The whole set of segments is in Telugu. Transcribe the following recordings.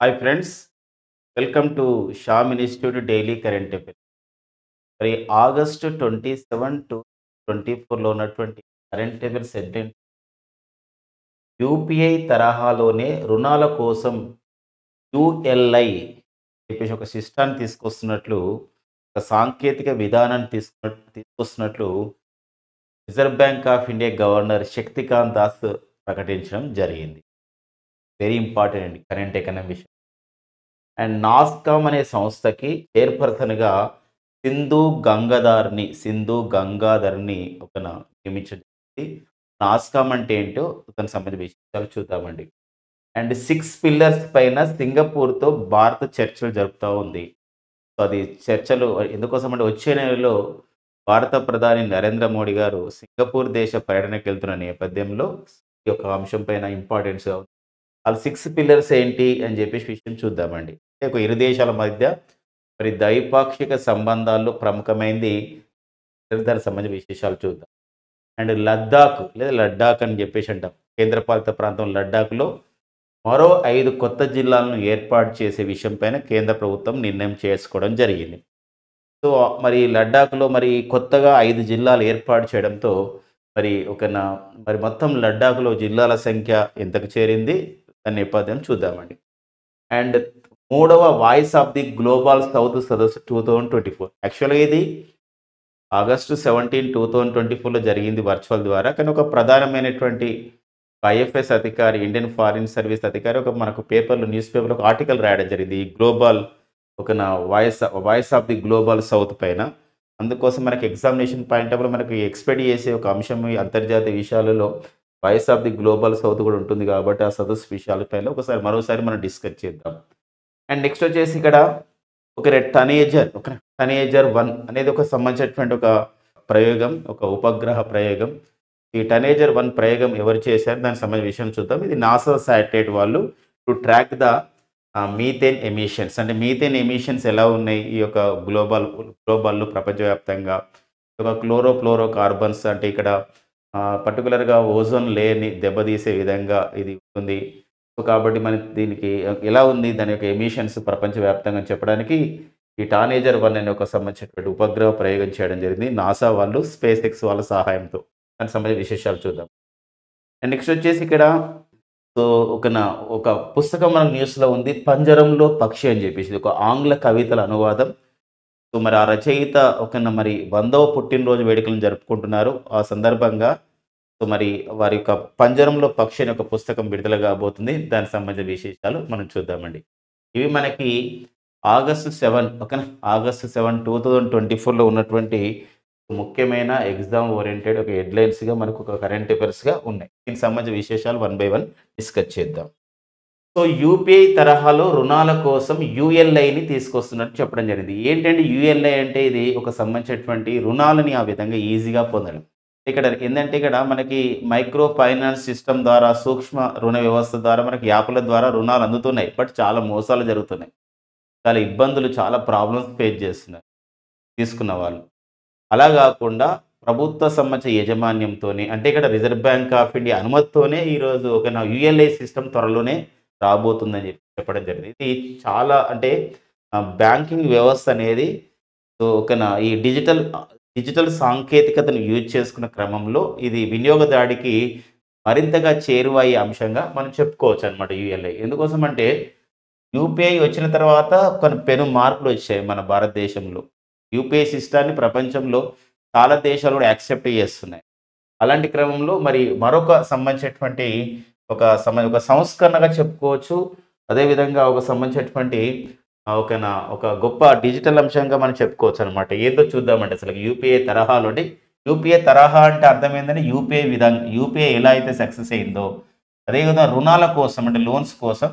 Hi friends, welcome to Sam institute daily current affairs. మరి ఆగస్టు 27 టు 24లో ఉన్నటువంటి కరెంట్ అఫైర్స్ ఏంటంటే యూపీఐ తరహాలోనే రుణాల కోసం యూఎల్ఐ చెప్పేసి ఒక సిస్టాన్ని తీసుకొస్తున్నట్లు, ఒక సాంకేతిక విధానాన్ని తీసుకొస్తున్నట్లు Reserve Bank of India governor Shaktikanta Das ప్రకటించడం జరిగింది. వెరీ ఇంపార్టెంట్ అండి కరెంట్ ఎకనామీ విషయం. అండ్ నాస్కామ్ అనే సంస్థకి చైర్పర్సన్‌గా సింధు గంగాధర్‌ని నియమించడం జరిగింది. నాస్కామ్ అంటే ఏంటో దానికి సంబంధించిన విషయాలు చూద్దామండి. అండ్ 6 పిల్లర్స్ పైన సింగపూర్‌తో భారత్ చర్చలు జరుపుతా ఉంది. సో, అది చర్చలు ఎందుకోసం అంటే వచ్చే నెలలో భారత ప్రధాని నరేంద్ర మోడీ గారు సింగపూర్ దేశ పర్యటనకెళ్తున్న నేపథ్యంలో ఈ యొక్క అంశం పైన ఇంపార్టెన్స్‌గా ఉంది. ఆళ్ళ 6 పిల్లర్స్ ఏంటి అని చెప్పేసి విషయం చూద్దామండి. అంటే ఒక ఇరు దేశాల మధ్య మరి ద్వైపాక్షిక సంబంధాల్లో ప్రముఖమైనది దానికి సంబంధించిన విశేషాలు చూద్దాం. అండ్ లద్దాఖ్ లేదా లడ్డాఖ్ అని చెప్పేసి అంటాం. కేంద్రపాలిత ప్రాంతం లడ్డాఖ్‌లో మరో 5 కొత్త జిల్లాలను ఏర్పాటు చేసే విషయం పైన కేంద్ర ప్రభుత్వం నిర్ణయం చేసుకోవడం జరిగింది. సో, మరి లడ్డాఖ్‌లో మరి కొత్తగా 5 జిల్లాలు ఏర్పాటు చేయడంతో మరి మరి మొత్తం లడ్డాఖ్‌లో జిల్లాల సంఖ్య ఎంతకు చేరింది? దాని నేపథ్యం చూద్దామండి. అండ్ మూడవ voice of the global south సదస్సు 2024 యాక్చువల్‌గా ఇది ఆగస్టు 17, 2024లో జరిగింది వర్చువల్ ద్వారా. కానీ ఒక ప్రధానమైనటువంటి ఐఎఫ్ఎస్ అధికారి, ఇండియన్ ఫారిన్ సర్వీస్ అధికారి మనకు న్యూస్ పేపర్‌లో ఒక ఆర్టికల్ రాయడం జరిగింది. ఈ global voice of the global south పైన. అందుకోసం మనకి ఎగ్జామినేషన్ పాయింట్ ఆఫ్ వ్యూలో మనకి ఎక్స్‌పెక్ట్ చేసే ఒక అంశం ఈ అంతర్జాతీయ విషయాలలో voice of the global south కూడా ఉంటుంది కాబట్టి, ఆ సదస్సు విషయాల పైన మరోసారి మనం డిస్కస్ చేద్దాం. అండ్ నెక్స్ట్ వచ్చేసి ఇక్కడ టనేజర్ 1 అనేది ఒక సంబంధించినటువంటి ఒక ప్రయోగం, ఒక ఉపగ్రహ ప్రయోగం. ఈ టనేజర్ 1 ప్రయోగం ఎవరు చేశారు? దానికి సంబంధించిన విషయం చూద్దాం. ఇది నాసా శాటిలైట్ వాళ్ళు to track the methane emissions. అంటే మీథేన్ ఎమిషన్స్ ఎలా ఉన్నాయి ఈ యొక్క గ్లోబల్‌లో ప్రపంచవ్యాప్తంగా. ఒక క్లోరో కార్బన్స్ అంటే ఇక్కడ పర్టిక్యులర్‌గా ఓజోన్ లేయర్‌ని దెబ్బతీసే విధంగా ఇది ఉంది. సో, కాబట్టి దీనికి ఎలా ఉంది దాని యొక్క ఎమిషన్స్ ప్రపంచవ్యాప్తంగా అని చెప్పడానికి ఈ టానేజర్ 1 అనే ఒక సంబంధించినటువంటి ఉపగ్రహ ప్రయోగం చేయడం జరిగింది. నాసా వాళ్ళు, స్పేస్ ఎక్స్ వాళ్ళ సహాయంతో. దానికి సంబంధించిన విశేషాలు చూద్దాం. అండ్ నెక్స్ట్ వచ్చేసి ఇక్కడ సో, ఒక పుస్తకం మన న్యూస్‌లో ఉంది. 'పంజరంలో పక్షి' అని చెప్పేసి. ఇది ఒక ఆంగ్ల కవితల అనువాదం. సో, మరి ఆ రచయిత మరి 100వ పుట్టినరోజు వేడుకలను జరుపుకుంటున్నారు. ఆ సందర్భంగా సో, మరి వారి యొక్క 'పంజరంలో పక్షి' అనే ఒక పుస్తకం విడుదల కాబోతుంది. దానికి సంబంధించిన విశేషాలు మనం చూద్దామండి. ఇవి మనకి ఆగస్టు 7 ఆగస్టు 7, 2024లో ఉన్నటువంటి ముఖ్యమైన ఎగ్జామ్ ఓరియెంటెడ్ ఒక హెడ్‌లైన్స్‌గా మనకు ఒక కరెంట్ అఫైర్స్‌గా ఉన్నాయి. దీనికి సంబంధించిన విశేషాలు వన్ బై వన్ డిస్కస్ చేద్దాం. సో, యూపీఐ తరహాలో రుణాల కోసం యూఎల్ఐని తీసుకొస్తున్నట్టు చెప్పడం జరిగింది. ఏంటంటే యూఎల్ఐ అంటే ఇది ఒక సంబంధించినటువంటి రుణాలని ఆ విధంగా ఈజీగా పొందడం. ఇక్కడ మనకి మైక్రో ఫైనాన్స్ సిస్టమ్ ద్వారా, సూక్ష్మ రుణ వ్యవస్థ ద్వారా మనకి యాప్‌ల ద్వారా రుణాలు అందుతున్నాయి. బట్ చాలా మోసాలు జరుగుతున్నాయి. చాలా ఇబ్బందులు, చాలా ప్రాబ్లమ్స్ ఫేస్ చేస్తున్నారు తీసుకున్న వాళ్ళు. అలా గాకుండా ప్రభుత్వ సంబంధించిన యాజమాన్యంతోని అంటే ఇక్కడ రిజర్వ్ బ్యాంక్ ఆఫ్ ఇండియా అనుమతితోనే ఈరోజు యూఎల్ఐ సిస్టమ్ త్వరలోనే రాబోతుందని చెప్పడం జరిగింది. ఇది చాలా అంటే బ్యాంకింగ్ వ్యవస్థ అనేది సో ఈ డిజిటల్ సాంకేతికతను యూజ్ చేసుకున్న క్రమంలో ఇది వినియోగదారుడికి మరింతగా చేరువయ్యే అంశంగా మనం చెప్పుకోవచ్చనమాట యూఎల్ఐ. ఎందుకోసం అంటే యూపీఐ వచ్చిన తర్వాత కొన్ని పెను మార్పులు వచ్చాయి మన భారతదేశంలో. యూపీఐ సిస్టాన్ని ప్రపంచంలో చాలా దేశాలు కూడా యాక్సెప్ట్ చేస్తున్నాయి. అలాంటి క్రమంలో మరి మరొక సంబంధించినటువంటి ఒక సంస్కరణగా చెప్పుకోవచ్చు. అదేవిధంగా ఒక సంబంధించినటువంటి ఒక గొప్ప డిజిటల్ అంశంగా మనం చెప్పుకోవచ్చనమాట. ఏందో చూద్దామండి అసలు యూపీఐ తరహాలో అంటే యూపీఐ తరహా అంటే అర్థం ఏందంటే యూపీఐ ఎలా అయితే సక్సెస్ అయిందో అదేవిధంగా రుణాల కోసం అంటే లోన్స్ కోసం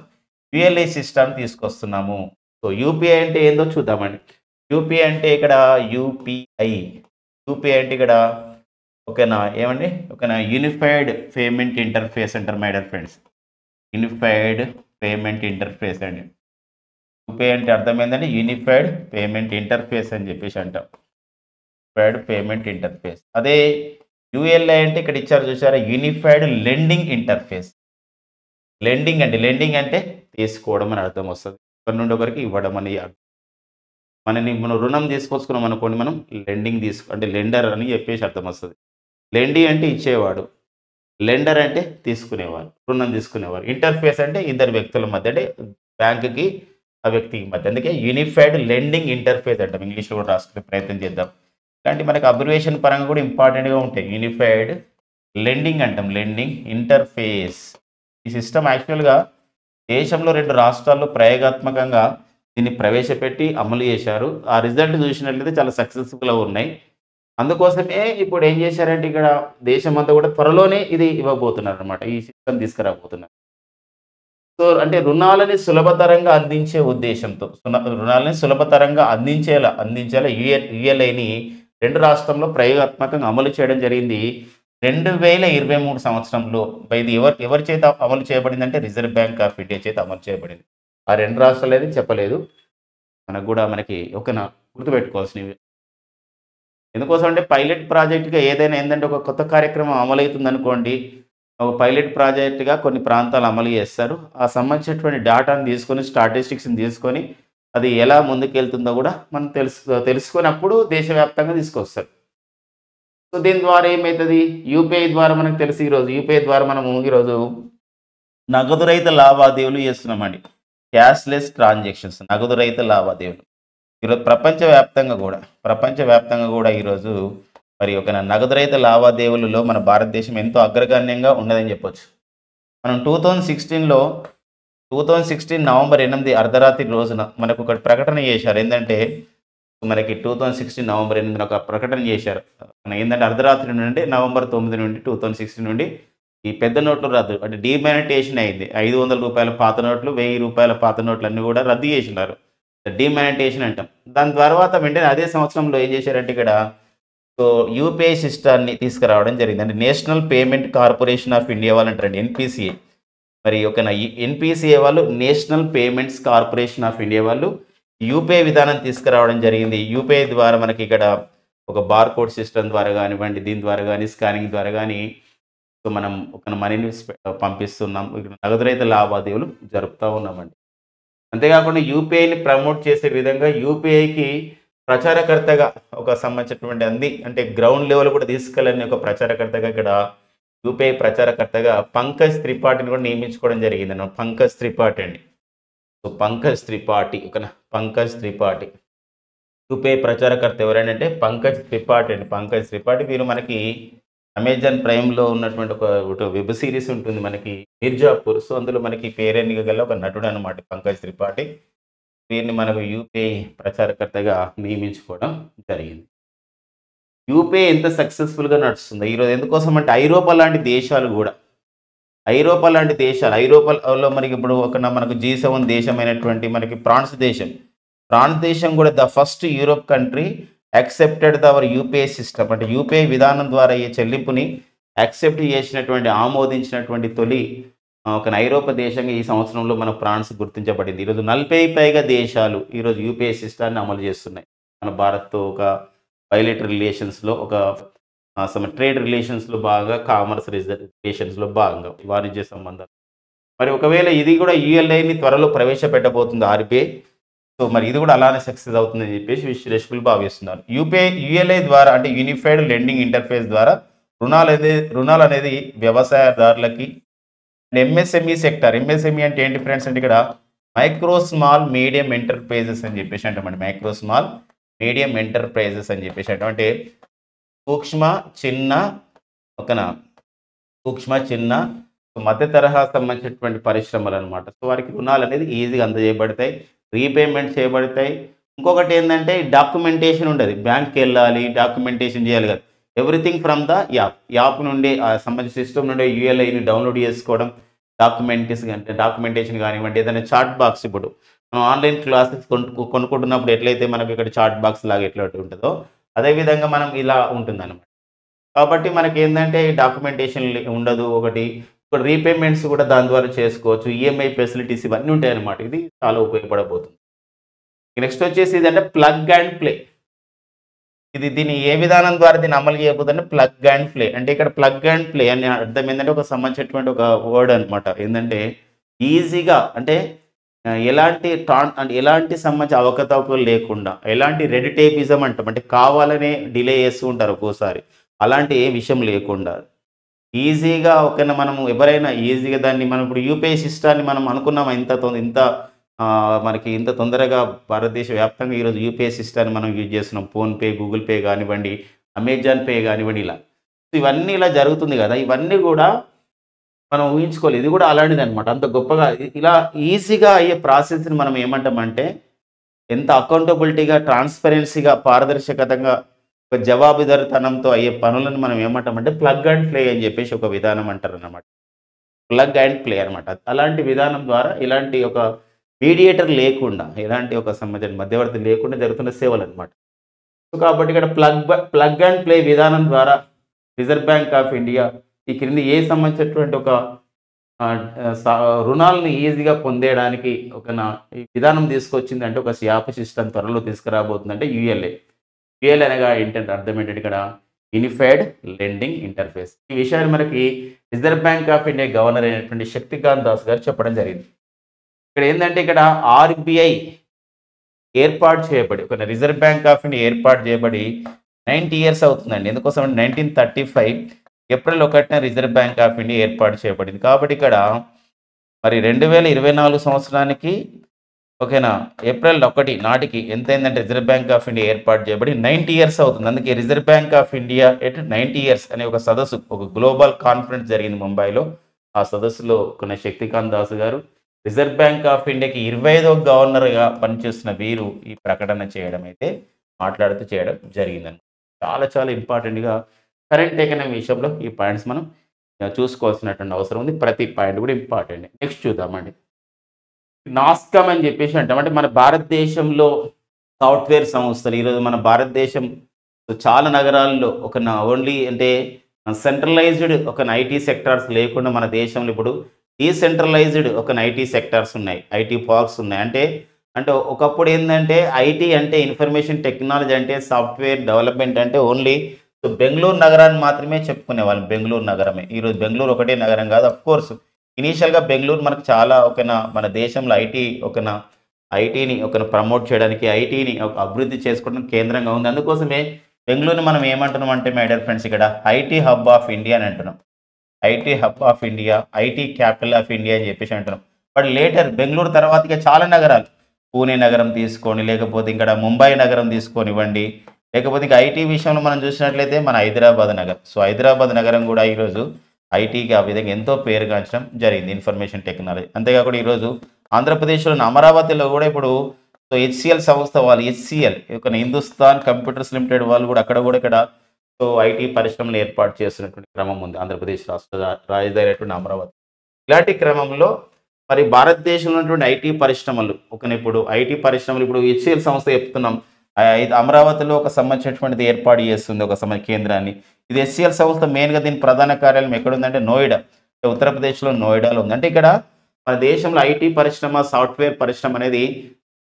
యూఎల్ఐ సిస్టమ్ తీసుకొస్తున్నాము. సో, యూపీఐ అంటే ఏందో చూద్దామండి. యూపీఐ అంటే ఇక్కడ యూపీఐ అంటే ఇక్కడ ఏమండి యూనిఫైడ్ పేమెంట్ ఇంటర్ఫేస్ అంటారు my dear friends. Unified payment interface అండి. యూపీఐ అంటే అర్థమైందండి యూనిఫైడ్ పేమెంట్ ఇంటర్ఫేస్ అని చెప్పేసి అంటాం. Unified payment interface. అదే యూఎల్ఐ అంటే ఇక్కడ ఇచ్చారు చూసారా యూనిఫైడ్ లెండింగ్ ఇంటర్ఫేస్. లెండింగ్ అంటే తీసుకోవడం అని అర్థం వస్తుంది. ఒకరి నుండి ఒకరికి ఇవ్వడం అని మనం రుణం తీసుకొచ్చుకున్నాం అనుకోండి, మనం లెండింగ్ అంటే లెండర్ అని చెప్పేసి అర్థం వస్తుంది. లెండి అంటే ఇచ్చేవాడు, లెండర్ అంటే తీసుకునేవారు, రుణం తీసుకునేవారు. ఇంటర్ఫేస్ అంటే ఇద్దరు వ్యక్తుల మధ్య, అంటే బ్యాంకుకి ఆ వ్యక్తికి మధ్య. అందుకే యూనిఫైడ్ లెండింగ్ ఇంటర్ఫేస్ అంటాం. ఇంగ్లీష్లో కూడా రాసుకునే ప్రయత్నం చేద్దాం. ఇలాంటి మనకి అబ్రివేషన్ పరంగా కూడా ఇంపార్టెంట్గా ఉంటాయి. యూనిఫైడ్ లెండింగ్ అంటాం, లెండింగ్ ఇంటర్ఫేస్. ఈ సిస్టమ్ యాక్చువల్గా దేశంలో 2 రాష్ట్రాల్లో ప్రయోగాత్మకంగా దీన్ని ప్రవేశపెట్టి అమలు చేశారు. ఆ రిజల్ట్ చూసినట్లయితే చాలా సక్సెస్ఫుల్గా ఉన్నాయి. అందుకోసమే ఇప్పుడు ఏం చేశారంటే ఇక్కడ దేశమంతా కూడా త్వరలోనే ఇది ఇవ్వబోతున్నారు అనమాట. ఈ సిస్టమ్ తీసుకురాబోతున్నారు. సో అంటే రుణాలని సులభతరంగా అందించే ఉద్దేశంతో, రుణాలని సులభతరంగా అందించేలా యుఎల్ఐని 2 రాష్ట్రంలో ప్రయోగాత్మకంగా అమలు చేయడం జరిగింది 2023 సంవత్సరంలో. ఇది ఎవరి చేత అమలు చేయబడిందంటే రిజర్వ్ బ్యాంక్ ఆఫ్ ఇండియా చేత అమలు చేయబడింది. ఆ 2 రాష్ట్రాలు అనేది చెప్పలేదు, మనకి గుర్తుపెట్టుకోవాల్సినవి. ఎందుకోసం అంటే పైలట్ ప్రాజెక్ట్గా ఏదైనా ఏంటంటే ఒక కొత్త కార్యక్రమం అమలవుతుంది అనుకోండి, ఒక పైలట్ ప్రాజెక్ట్గా కొన్ని ప్రాంతాలు అమలు చేస్తారు. ఆ సంబంధించినటువంటి డేటాను తీసుకొని, స్టాటిస్టిక్స్ని తీసుకొని అది ఎలా ముందుకెళ్తుందో కూడా మనం తెలుసుకొని అప్పుడు దేశవ్యాప్తంగా తీసుకొస్తారు. సో దీని ద్వారా ఏమవుతుంది, యూపీఐ ద్వారా మనకు తెలుసు. యూపీఐ ద్వారా మనము ఈరోజు నగదు రహిత లావాదేవీలు చేస్తున్నామండి. క్యాష్లెస్ ట్రాన్సాక్షన్స్, నగదు రహిత లావాదేవీలు. ఈరోజు ప్రపంచవ్యాప్తంగా కూడా ఈరోజు మరి ఒక నగదు రహిత లావాదేవీలలో మన భారతదేశం ఎంతో అగ్రగణ్యంగా ఉన్నదని చెప్పొచ్చు. మనం 2016 నవంబర్ 8 అర్ధరాత్రి రోజున మనకు ఒక ప్రకటన చేశారు. ఏంటంటే మనకి 2016 నవంబర్ 8 ఒక ప్రకటన చేశారు. ఏంటంటే అర్ధరాత్రి నుండి నవంబర్ 9 నుండి 2016 నుండి ఈ పెద్ద నోట్లు రద్దు, అంటే డిమానిటేషన్ అయింది. 500 రూపాయల పాత నోట్లు, 1000 రూపాయల పాత నోట్లు అన్నీ కూడా రద్దు చేసినారు. డిమానిటేషన్ అంటాం. దాని తర్వాత వెంటనే అదే సంవత్సరంలో ఏం చేశారంటే ఇక్కడ సో యూపీఐ సిస్టాన్ని తీసుకురావడం జరిగింది. అంటే national payment corporation of India వాళ్ళు అంటారండి, ఎన్పిసిఏ. మరి ఒక ఎన్పిసిఏ వాళ్ళు, national payments corporation of India వాళ్ళు యూపీఐ విధానం తీసుకురావడం జరిగింది. యూపీఐ ద్వారా మనకి ఇక్కడ ఒక బార్కోడ్ సిస్టమ్ ద్వారా కానివ్వండి, దీని ద్వారా కానీ, స్కానింగ్ ద్వారా కానీ సో మనం ఒక మనీని పంపిస్తున్నాం, నగదు రహిత లావాదేవీలు జరుపుతూ ఉన్నామండి. అంతేకాకుండా యూపీఐని ప్రమోట్ చేసే విధంగా యూపీఐకి ప్రచారకర్తగా ఒక సంబంధించినటువంటి అంటే గ్రౌండ్ లెవెల్ కూడా తీసుకెళ్ళని ఒక ప్రచారకర్తగా ఇక్కడ యూపీఐ ప్రచారకర్తగా పంకజ్ త్రిపాఠిని కూడా నియమించుకోవడం జరిగింది. పంకజ్ త్రిపాఠి అండి. సో పంకజ్ త్రిపాఠి యూపీఐ ప్రచారకర్త ఎవరైనా పంకజ్ త్రిపాఠి అండి. పంకజ్ త్రిపాఠి వీరు మనకి అమెజాన్ ప్రైమ్లో ఉన్నటువంటి ఒక వెబ్ సిరీస్ ఉంటుంది మనకి, మిర్జాపూర్. సో అందులో మనకి పేరెన్నిక గల ఒక నటుడు అనమాట పంకజ్ త్రిపాఠి. వీరిని మనకు యూపీఐ ప్రచారకర్తగా నియమించుకోవడం జరిగింది. యూపీఐ ఎంత సక్సెస్ఫుల్గా నడుస్తుంది ఈరోజు, ఎందుకోసం అంటే ఐరోపా లాంటి దేశాలు, ఐరోపాలో మనకి ఇప్పుడు మనకు G7 దేశమైనటువంటి మనకి ఫ్రాన్స్ దేశం కూడా the first Europe country accepted our UPI system. అంటే యూపీఐ విధానం ద్వారా ఈ చెల్లింపుని యాక్సెప్ట్ చేసినటువంటి, ఆమోదించినటువంటి తొలి ఒక ఐరోపా దేశంగా ఈ సంవత్సరంలో మన ఫ్రాన్స్ గుర్తించబడింది. ఈరోజు 40 పైగా దేశాలు ఈరోజు యూపీఐ సిస్టాన్ని అమలు చేస్తున్నాయి. మన భారత్తో ఒక బైలేటరల్ రిలేషన్స్లో, ఒక ట్రేడ్ రిలేషన్స్లో భాగంగా, కామర్స్ రిలేషన్స్లో భాగంగా, వాణిజ్య సంబంధాలు. మరి ఒకవేళ ఇది కూడా యుఎల్ఐని త్వరలో ప్రవేశపెట్టబోతుంది ఆర్బీఐ. సో మరి ఇది కూడా అలానే సక్సెస్ అవుతుందని చెప్పేసి విశ్లేషకులు భావిస్తున్నారు. యుఎల్ఐ ద్వారా అంటే యూనిఫైడ్ లెండింగ్ ఇంటర్ఫేస్ ద్వారా రుణాలు అనేది వ్యవసాయదారులకి, ఎంఎస్ఎంఈ సెక్టర్. ఎంఎస్ఎంఈ అంటే ఏంటి ఫ్రెండ్స్ అంటే ఇక్కడ మైక్రో స్మాల్ మీడియం ఎంటర్ప్రైజెస్ అని చెప్పేసి అంటామండి. మైక్రో స్మాల్ మీడియం ఎంటర్ప్రైజెస్ అని చెప్పేసి అంటే సూక్ష్మ చిన్న మధ్య తరహా సంబంధించినటువంటి పరిశ్రమలు అనమాట. సో వారికి రుణాలు అనేది ఈజీగా అందజేయబడతాయి, రీపేమెంట్ చేయబడతాయి. ఇంకొకటి ఏంటంటే డాక్యుమెంటేషన్ ఉండదు, బ్యాంక్కి వెళ్ళాలి, డాక్యుమెంటేషన్ చేయాలి కదా. ఎవ్రీథింగ్ ఫ్రమ్ ద యాప్ నుండి, సంబంధించిన సిస్టమ్ నుండి యుఎల్ఐని డౌన్లోడ్ చేసుకోవడం, డాక్యుమెంటేషన్ కానివ్వండి, ఏదైనా చాట్ బాక్స్. ఇప్పుడు మనం ఆన్లైన్ క్లాసెస్ కొనుక్కుంటున్నప్పుడు ఎట్లయితే మనకు ఇక్కడ చాట్ బాక్స్ లాగా ఎట్లా ఉంటుందో అదేవిధంగా మనం ఇలా ఉంటుందన్నమాట. కాబట్టి మనకి ఏంటంటే డాక్యుమెంటేషన్ ఉండదు. ఒకటి రీపేమెంట్స్ కూడా దాని ద్వారా చేసుకోవచ్చు, ఈఎంఐ ఫెసిలిటీస్ ఇవన్నీ ఉంటాయి అన్నమాట. ఇది చాలా ఉపయోగపడబోతుంది. నెక్స్ట్ వచ్చేసి ఇదంటే ప్లగ్ అండ్ ప్లే. దీన్ని ఏ విధానం ద్వారా దీన్ని అమలు చేయబోతుందంటే ప్లగ్ అండ్ ప్లే. అంటే ఇక్కడ ప్లగ్ అండ్ ప్లే అని అర్థం ఏంటంటే ఒక సంబంధించినటువంటి ఒక వర్డ్ అనమాట. ఏంటంటే ఈజీగా, అంటే ఎలాంటి సంబంధించి అవకతవకలు లేకుండా, ఎలాంటి రెడ్ టేపిజం అంటాం, అంటే కావాలనే డిలే చేస్తూ ఉంటారు ఒక్కోసారి. అలాంటి ఏ విషయం లేకుండా ఈజీగా మనము ఎవరైనా ఈజీగా దాన్ని మనం ఇప్పుడు యూపీఐ సిస్టాన్ని మనం అనుకున్నామా మనకి ఇంత తొందరగా భారతదేశ వ్యాప్తంగా ఈరోజు యూపీఐ సిస్టాన్ని మనం యూజ్ చేస్తున్నాం. ఫోన్‌పే, గూగుల్ పే కానివ్వండి, అమెజాన్ పే కానివ్వండి ఇలా. ఇవన్నీ ఇలా జరుగుతుంది కదా! ఇవన్నీ కూడా మనం ఊహించుకోలేదు. ఇది కూడా అలాంటిదనమాట. అంత గొప్పగా ఇలా ఈజీగా అయ్యే ప్రాసెస్‌ని మనం ఏమంటామంటే, ఎంత అకౌంటబిలిటీగా, ట్రాన్స్‌పరెన్సీగా, పారదర్శకతంగా, ఒక జవాబుదారీతనంతో అయ్యే పనులను మనం ఏమంటామంటే ప్లగ్ అండ్ ప్లే అని చెప్పేసి ఒక విధానం అంటారనమాట. ప్లగ్ అండ్ ప్లే అనమాట. అలాంటి విధానం ద్వారా ఇలాంటి ఒక మీడియేటర్ లేకుండా, ఎలాంటి ఒక సంబంధించిన మధ్యవర్తి లేకుండా జరుగుతున్న సేవలనమాట. సో, కాబట్టి ఇక్కడ ప్లగ్ అండ్ ప్లే విధానం ద్వారా రిజర్వ్ బ్యాంక్ ఆఫ్ ఇండియా ఈ క్రింది ఏ సంబంధించినటువంటి ఒక రుణాలను ఈజీగా పొందేయడానికి ఈ విధానం తీసుకొచ్చింది అంటే, ఒక స్యాప్ సిస్టమ్ త్వరలో తీసుకురాబోతుందంటే యూఎల్ఏ. యూఎల్ఏ అనగా ఏంటంటే అర్థం ఏంటంటే ఇక్కడ యూనిఫైడ్ లెండింగ్ ఇంటర్ఫేస్. ఈ విషయాన్ని మనకి reserve Bank of India governor అయినటువంటి శక్తికాంత్ దాస్ గారు చెప్పడం జరిగింది. ఇక్కడ ఏంటంటే ఇక్కడ ఆర్బీఐ ఏర్పాటు చేయబడి, ఒక రిజర్వ్ బ్యాంక్ ఆఫ్ ఇండియా ఏర్పాటు చేయబడి 90 ఇయర్స్ అవుతుందండి. ఎందుకోసం 1935 ఏప్రిల్ 1న రిజర్వ్ బ్యాంక్ ఆఫ్ ఇండియా ఏర్పాటు చేయబడింది. కాబట్టి ఇక్కడ మరి 2024 సంవత్సరానికి ఏప్రిల్ 1 నాటికి ఎంతైందంటే రిజర్వ్ బ్యాంక్ ఆఫ్ ఇండియా ఏర్పాటు చేయబడి 90 ఇయర్స్ అవుతుంది. అందుకే reserve Bank of India 90 years అనే ఒక సదస్సు, ఒక గ్లోబల్ కాన్ఫరెన్స్ జరిగింది ముంబైలో. ఆ సదస్సులో శక్తికాంత్ దాస్ గారు రిజర్వ్ బ్యాంక్ ఆఫ్ ఇండియాకి 25వ గవర్నర్గా పనిచేస్తున్న వీరు ఈ ప్రకటన చేయడం అయితే మాట్లాడుతూ చేయడం జరిగిందండి. చాలా చాలా ఇంపార్టెంట్గా కరెంట్ ఎకనామీ విషయంలో ఈ పాయింట్స్ మనం చూసుకోవాల్సినటువంటి అవసరం ఉంది. ప్రతి పాయింట్ కూడా ఇంపార్టెంట్. నెక్స్ట్ చూద్దామండి. నాస్కామ్ అని చెప్పేసి అంటాం. అంటే మన భారతదేశంలో సాఫ్ట్వేర్ సంస్థలు ఈరోజు మన భారతదేశం చాలా నగరాల్లో ఓన్లీ అంటే సెంట్రలైజ్డ్ ఐటీ సెక్టార్స్ లేకుండా మన దేశంలో ఇప్పుడు డీసెంట్రలైజ్డ్ ఐటీ సెక్టార్స్ ఉన్నాయి, ఐటీ పార్క్స్ ఉన్నాయి. అంటే ఒకప్పుడు ఏంటంటే ఐటీ అంటే ఇన్ఫర్మేషన్ టెక్నాలజీ అంటే సాఫ్ట్వేర్ డెవలప్మెంట్ అంటే ఓన్లీ బెంగళూరు నగరాన్ని మాత్రమే చెప్పుకునేవాళ్ళు. బెంగళూరు నగరమే. ఈరోజు బెంగళూరు ఒకటే నగరం కాదు. అఫ్కోర్స్ ఇనీషియల్గా బెంగళూరు మనకు చాలా మన దేశంలో ఐటీని ప్రమోట్ చేయడానికి, ఐటీని అభివృద్ధి చేసుకోవడానికి కేంద్రంగా ఉంది. అందుకోసమే బెంగళూరుని మనం ఏమంటున్నాం అంటే మై డియర్ ఫ్రెండ్స్, ఇక్కడ ఐటీ హబ్ ఆఫ్ ఇండియా అని అంటున్నాం. IT hub of India, IT capital of India అని చెప్పేసి అంటున్నాం. బట్ లేటర్ బెంగళూరు తర్వాత ఇక చాలా నగరాలు, పూణే నగరం తీసుకొని, లేకపోతే ఇక్కడ ముంబై నగరం తీసుకొనివ్వండి, లేకపోతే ఇంకా ఐటీ విషయంలో మనం చూసినట్లయితే మన హైదరాబాద్ నగరం. సో హైదరాబాద్ నగరం కూడా ఈరోజు ఐటీకి ఆ విధంగా ఎంతో పేరుగాంచడం జరిగింది, ఇన్ఫర్మేషన్ టెక్నాలజీ. అంతేకాకుండా ఈరోజు ఆంధ్రప్రదేశ్లోని అమరావతిలో కూడా ఇప్పుడు హెచ్సిఎల్ సంస్థ వాళ్ళు, హెచ్సిఎల్ హిందుస్థాన్ కంప్యూటర్స్ లిమిటెడ్ వాళ్ళు కూడా ఇక్కడ ఐటీ పరిశ్రమలు ఏర్పాటు చేస్తున్నటువంటి క్రమం ఉంది. ఆంధ్రప్రదేశ్ రాష్ట్ర రాజధాని అయినటువంటి అమరావతి. ఇలాంటి క్రమంలో మరి భారతదేశంలో ఉన్నటువంటి ఐటీ పరిశ్రమలు ఇప్పుడు హెచ్సిఎల్ సంస్థ చెప్తున్నాం, అమరావతిలో సంబంధించినటువంటిది ఏర్పాటు చేస్తుంది, కేంద్రాన్ని. ఇది హెచ్సిఎల్ సంస్థ మెయిన్గా దీని ప్రధాన కార్యాలయం ఎక్కడుందంటే నోయిడా, ఉత్తరప్రదేశ్లో నోయిడాలో ఉంది. అంటే ఇక్కడ మన దేశంలో ఐటీ పరిశ్రమ, సాఫ్ట్వేర్ పరిశ్రమ అనేది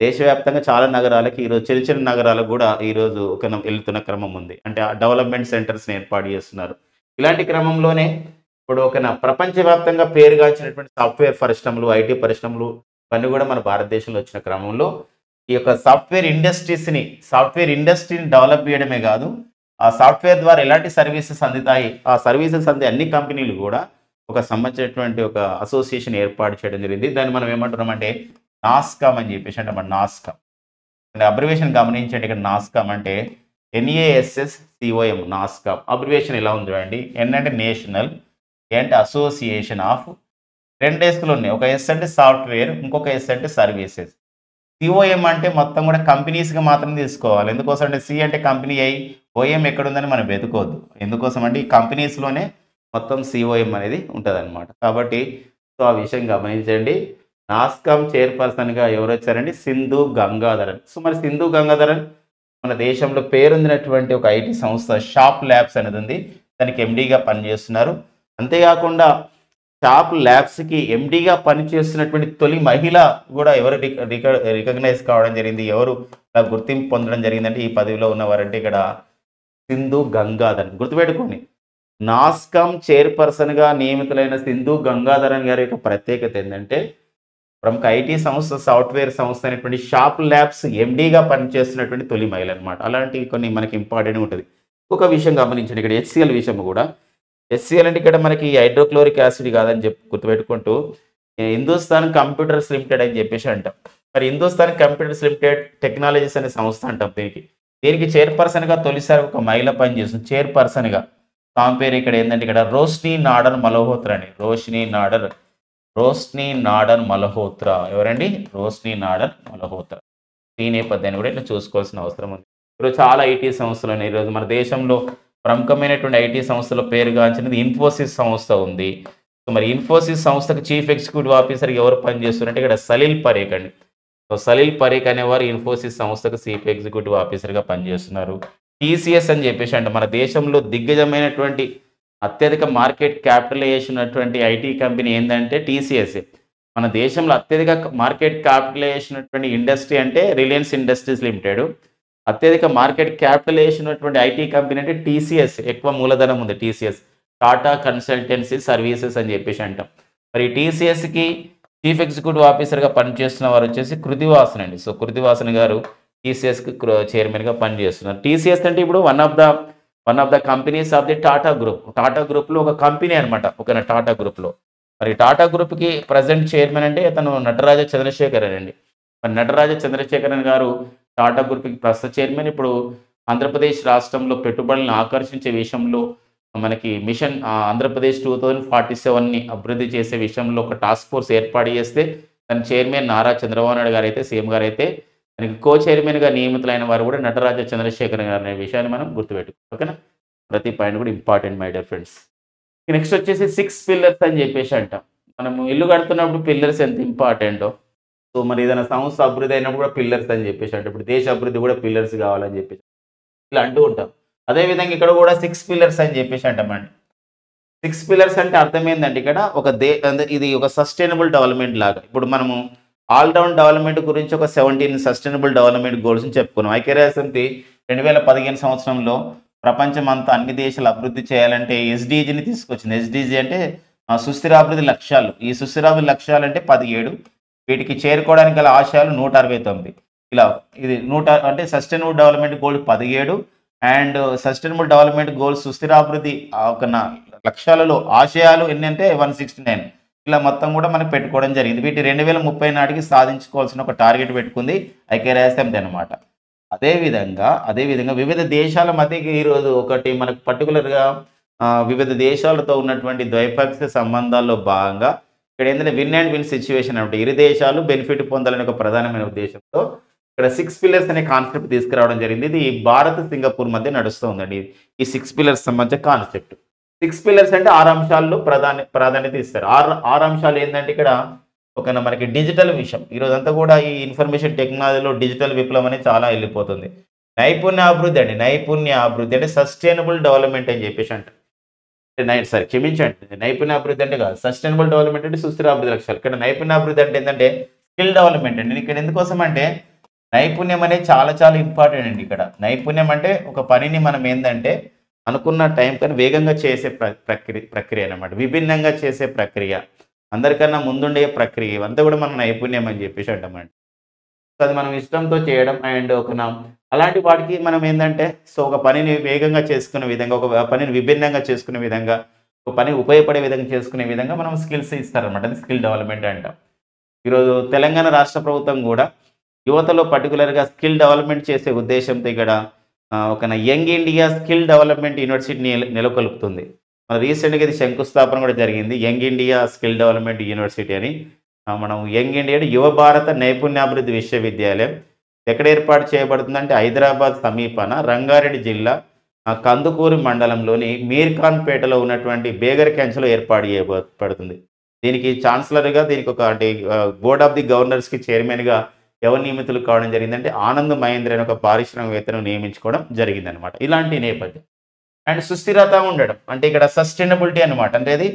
దేశవ్యాప్తంగా చాలా నగరాలకి ఈరోజు చిన్న చిన్న నగరాలకు కూడా ఈరోజు వెళ్తున్న క్రమం ఉంది. అంటే ఆ డెవలప్మెంట్ సెంటర్స్ని ఏర్పాటు చేస్తున్నారు. ఇలాంటి క్రమంలోనే ఇప్పుడు ప్రపంచవ్యాప్తంగా పేరుగాంచినటువంటి సాఫ్ట్వేర్ పరిశ్రమలు, ఐటీ పరిశ్రమలు ఇవన్నీ కూడా మన భారతదేశంలో వచ్చిన క్రమంలో ఈ సాఫ్ట్వేర్ ఇండస్ట్రీని డెవలప్ చేయడమే కాదు, ఆ సాఫ్ట్వేర్ ద్వారా ఎలాంటి సర్వీసెస్ అందుతాయి, ఆ సర్వీసెస్ అందే అన్ని కంపెనీలు కూడా సంబంధించినటువంటి అసోసియేషన్ ఏర్పాటు చేయడం జరిగింది. దాన్ని మనం ఏమంటున్నామంటే నాస్కామ్ అని చెప్పేసి అంటే నాస్కామ్ అంటే అబ్రివేషన్ గమనించండి. ఇక్కడ నాస్కామ్ అంటే NASSCOM, నాస్కామ్ అబ్రివేషన్ ఎలా ఉంది చూడండి. N అంటే నేషనల్, అంటే అసోసియేషన్ ఆఫ్, 2 Sలు ఉన్నాయి. ఒక S అంటే సాఫ్ట్వేర్, ఇంకొక S అంటే సర్వీసెస్. COM అంటే మొత్తం కూడా కంపెనీస్గా మాత్రం తీసుకోవాలి. ఎందుకోసం అంటే C అంటే కంపెనీ అయి OM ఎక్కడుందని మనం వెతుకోవద్దు. ఎందుకోసం అంటే ఈ కంపెనీస్లోనే మొత్తం COM అనేది ఉంటుంది అనమాట. కాబట్టి ఆ విషయం గమనించండి. నాస్కామ్ చైర్పర్సన్గా ఎవరు వచ్చారండి? సింధు గంగాధరన్. సో మరి సింధు గంగాధరన్ మన దేశంలో పేరుందినటువంటి ఒక ఐటీ సంస్థ షాప్ ల్యాబ్స్ అనేది ఉంది, దానికి ఎండీగా పనిచేస్తున్నారు. అంతేకాకుండా షాప్ ల్యాబ్స్కి ఎండీగా పనిచేస్తున్నటువంటి తొలి మహిళ కూడా ఎవరు రికగ్నైజ్ కావడం జరిగింది, ఎవరు గుర్తింపు పొందడం జరిగిందంటే ఈ పదవిలో ఉన్నవారంటే ఇక్కడ సింధు గంగాధరన్. గుర్తుపెట్టుకోండి, నాస్కామ్ చైర్పర్సన్గా నియమితులైన సింధు గంగాధరన్ గారి యొక్క ప్రత్యేకత ఏంటంటే ప్రముఖ ఐటీ సంస్థ, సాఫ్ట్వేర్ సంస్థ అయినటువంటి షాప్ ల్యాబ్స్ ఎండీగా పనిచేస్తున్నటువంటి తొలి మహిళ అనమాట. అలాంటివి కొన్ని మనకి ఇంపార్టెంట్ ఉంటుంది. ఒక విషయం గమనించండి, ఇక్కడ హెచ్సిఎల్ విషయం కూడా. హెచ్సిఎల్ అంటే ఇక్కడ మనకి హైడ్రోక్లోరిక్ యాసిడ్ కాదని చెప్పి గుర్తుపెట్టుకుంటూ హిందుస్థాన్ కంప్యూటర్స్ లిమిటెడ్ అని చెప్పేసి అంటాం. మరి హిందుస్థాన్ కంప్యూటర్స్ లిమిటెడ్ టెక్నాలజీస్ అనే సంస్థ అంటాం దీనికి చైర్పర్సన్గా తొలిసారి ఒక మహిళ పనిచేస్తుంది. చైర్పర్సన్గా ఆమె పేరు ఇక్కడ ఏంటంటే ఇక్కడ రోష్ని నాడర్ మల్హోత్రా అండి. రోష్ని నాడర్ మల్హోత్రా ఎవరండి? రోష్ని నాడర్ మల్హోత్రా. ఈ నేపథ్యాన్ని కూడా ఇట్లా చూసుకోవాల్సిన అవసరం ఉంది. ఈరోజు చాలా ఐటీ సంస్థలు ఉన్నాయి. ఈరోజు మన దేశంలో ప్రముఖమైనటువంటి ఐటీ సంస్థలో పేరుగాంచినది ఇన్ఫోసిస్ సంస్థ ఉంది. సో మరి ఇన్ఫోసిస్ సంస్థకు చీఫ్ ఎగ్జిక్యూటివ్ ఆఫీసర్ ఎవరు పనిచేస్తున్నారంటే ఇక్కడ సలీల్ పరేఖ్ అండి. సో సలీల్ పరేఖ్ అనేవారు ఇన్ఫోసిస్ సంస్థకు చీఫ్ ఎగ్జిక్యూటివ్ ఆఫీసర్గా పనిచేస్తున్నారు. టీసీఎస్ అని చెప్పేసి అంటే మన దేశంలో దిగ్గజమైనటువంటి అత్యధిక మార్కెట్ క్యాపిటలైజేషన్ ఉన్నటువంటి ఐటీ కంపెనీ ఏంటంటే టీసీఎస్. మన దేశంలో అత్యధిక మార్కెట్ క్యాపిటలైజేషన్ ఉన్నటువంటి ఇండస్ట్రీ అంటే రిలయన్స్ ఇండస్ట్రీస్ లిమిటెడ్. అత్యధిక మార్కెట్ క్యాపిటలైజేషన్ ఉన్నటువంటి ఐటీ కంపెనీ అంటే టీసీఎస్. ఎక్కువ మూలధనం ఉంది టీసీఎస్, టాటా కన్సల్టెన్సీ సర్వీసెస్ అని చెప్పేసి అంటాం. మరి టీసీఎస్కి చీఫ్ ఎగ్జిక్యూటివ్ ఆఫీసర్గా పనిచేస్తున్న వారు వచ్చేసి కృతివాసన్ అండి. సో కృతివాసన్ గారు టీసీఎస్కి చైర్మన్గా పనిచేస్తున్నారు. టీసీఎస్ అంటే ఇప్పుడు one of the companies of the Tata group. Tata గ్రూప్లో ఒక కంపెనీ అనమాట. ఒక టాటా గ్రూప్లో మరి టాటా గ్రూప్కి ప్రజెంట్ చైర్మన్ అంటే అతను నటరాజ చంద్రశేఖరన్ అండి. మరి నటరాజ చంద్రశేఖరన్ గారు టాటా గ్రూప్కి ప్రస్తుత చైర్మన్. ఇప్పుడు ఆంధ్రప్రదేశ్ రాష్ట్రంలో పెట్టుబడులను ఆకర్షించే విషయంలో మనకి మిషన్ ఆంధ్రప్రదేశ్ 2047ని అభివృద్ధి చేసే విషయంలో ఒక టాస్క్ ఫోర్స్ ఏర్పాటు చేస్తే దాని చైర్మన్ నారా చంద్రబాబు నాయుడు గారు అయితే, సీఎం గారు అయితే, దానికి కో చైర్మన్గా నియమితులైన వారు కూడా నటరాజ చంద్రశేఖరన్ గారు అనే విషయాన్ని మనం గుర్తుపెట్టుకోవాలి. ఓకేనా? ప్రతి పాయింట్ కూడా important my dear friends. Next వచ్చేసి 6 పిల్లర్స్ అని చెప్పేసి అంటాం. మనము ఇల్లు కడుతున్నప్పుడు పిల్లర్స్ ఎంత ఇంపార్టెంటో, సో మరి ఏదైనా సంస్థ అభివృద్ధి అయినప్పుడు కూడా పిల్లర్స్ అని చెప్పేసి అంటే ఇప్పుడు దేశ అభివృద్ధి కూడా పిల్లర్స్ కావాలని చెప్పేసి ఇలా అంటూ ఉంటాం. అదేవిధంగా ఇక్కడ కూడా 6 పిల్లర్స్ అని చెప్పేసి అంటామండి. 6 పిల్లర్స్ అంటే అర్థం ఏంటంటే ఇక్కడ ఇది ఒక సస్టైనబుల్ డెవలప్మెంట్ లాగా. ఇప్పుడు మనము ఆల్రౌండ్ డెవలప్మెంట్ గురించి ఒక 17 సస్టైనబుల్ డెవలప్మెంట్ గోల్స్ని చెప్పుకున్నాం. ఐక్యరాజ్యసమితి 2015 సంవత్సరంలో ప్రపంచం అంతా అన్ని దేశాలు అభివృద్ధి చేయాలంటే ఎస్డీజీని తీసుకొచ్చింది. ఎస్డీజీ అంటే సుస్థిరాభివృద్ధి లక్ష్యాలు. ఈ సుస్థిరాభివృద్ధి లక్ష్యాలు అంటే 17, వీటికి చేరుకోవడానికి గల ఆశయాలు 169. ఇలా ఇది అంటే sustainable development goal 17 and sustainable development goals సుస్థిరాభివృద్ధి ఒక లక్ష్యాలలో ఆశయాలు ఎన్ని అంటే 169. ఇలా మొత్తం కూడా మనకు పెట్టుకోవడం జరిగింది. వీటి 2030 నాటికి సాధించుకోవాల్సిన ఒక టార్గెట్ పెట్టుకుంది ఐక్యరాజ్యసమితి అనమాట. అదేవిధంగా వివిధ దేశాల మధ్యకి ఈరోజు ఒకటి మనకు పర్టికులర్గా వివిధ దేశాలతో ఉన్నటువంటి ద్వైపాక్షిక సంబంధాల్లో భాగంగా ఇక్కడ ఏంటంటే విన్ అండ్ విన్ సిచ్యువేషన్ అంటే ఇరు దేశాలు బెనిఫిట్ పొందాలని ఒక ప్రధానమైన ఉద్దేశంతో ఇక్కడ 6 పిల్లర్స్ అనే కాన్సెప్ట్ తీసుకురావడం జరిగింది. ఇది భారత్ సింగపూర్ మధ్య నడుస్తూ ఉందండి. ఈ 6 పిల్లర్స్ సంబంధించిన కాన్సెప్ట్. 6 పిల్లర్స్ అంటే 6 అంశాల్లో ప్రాధాన్యత ఇస్తారు. 6 అంశాలు ఏంటంటే ఇక్కడ ఒక మనకి డిజిటల్ విషయం. ఈరోజంతా కూడా ఈ ఇన్ఫర్మేషన్ టెక్నాలజీలో డిజిటల్ విప్లవం అనేది చాలా వెళ్ళిపోతుంది. నైపుణ్యాభివృద్ధి అంటే సస్టైనబుల్ డెవలప్మెంట్ అని చెప్పేసి అంటారు. క్షమించండి, నైపుణ్యాభివృద్ధి అంటే కాదు, సస్టైనబుల్ డెవలప్మెంట్ అంటే సుస్థిరాభివృద్ధి లక్ష్యాలు. ఇక్కడ నైపుణ్యాభివృద్ధి అంటే ఏంటంటే స్కిల్ డెవలప్మెంట్ అండి. ఇక్కడ ఎందుకోసం అంటే నైపుణ్యం అనేది చాలా చాలా ఇంపార్టెంట్ అండి. ఇక్కడ నైపుణ్యం అంటే ఒక పనిని మనం ఏంటంటే అనుకున్న టైం కన్నా వేగంగా చేసే ప్రక్రియ అన్నమాట. విభిన్నంగా చేసే ప్రక్రియ, అందరికన్నా ముందుండే ప్రక్రియ, ఇవంతా కూడా మన నైపుణ్యం అని చెప్పేసి అంటామండి. సో అది మనం ఇష్టంతో చేయడం అండ్ అలాంటి వాటికి మనం ఏంటంటే సో ఒక పనిని వేగంగా చేసుకునే విధంగా, ఒక పనిని విభిన్నంగా చేసుకునే విధంగా, ఒక పని ఉపయోగపడే విధంగా చేసుకునే విధంగా మనం స్కిల్స్ ఇస్తారనమాట. అది స్కిల్ డెవలప్మెంట్ అంటాం. ఈరోజు తెలంగాణ రాష్ట్ర ప్రభుత్వం కూడా యువతలో పర్టికులర్గా స్కిల్ డెవలప్మెంట్ చేసే ఉద్దేశంతో ఇక్కడ ఒక యంగ్ ఇండియా స్కిల్ డెవలప్మెంట్ యూనివర్సిటీని నెలకొల్పుతుంది. మన రీసెంట్గా ఇది శంకుస్థాపన కూడా జరిగింది. Young India skill development university అని మనం యంగ్ ఇండియా యువ భారత నైపుణ్యాభివృద్ధి విశ్వవిద్యాలయం ఎక్కడ ఏర్పాటు చేయబడుతుందంటే హైదరాబాద్ సమీపాన రంగారెడ్డి జిల్లా కందుకూరు మండలంలోని మీర్ఖాన్పేటలో ఉన్నటువంటి బేగర్ కెంచ్లో ఏర్పాటు చేయబడుతుంది. దీనికి ఛాన్సలర్గా దీనికి ఒక అంటే బోర్డ్ ఆఫ్ ది గవర్నర్స్కి చైర్మన్గా ఎవరు నియమితులు కావడం జరిగిందంటే ఆనంద్ మహేంద్ర అనే ఒక పారిశ్రామికవేత్తను నియమించుకోవడం జరిగిందనమాట. ఇలాంటి నేపథ్యం అండ్ సుస్థిరత ఉండడం అంటే ఇక్కడ సస్టైనబిలిటీ అనమాట. అంటే అది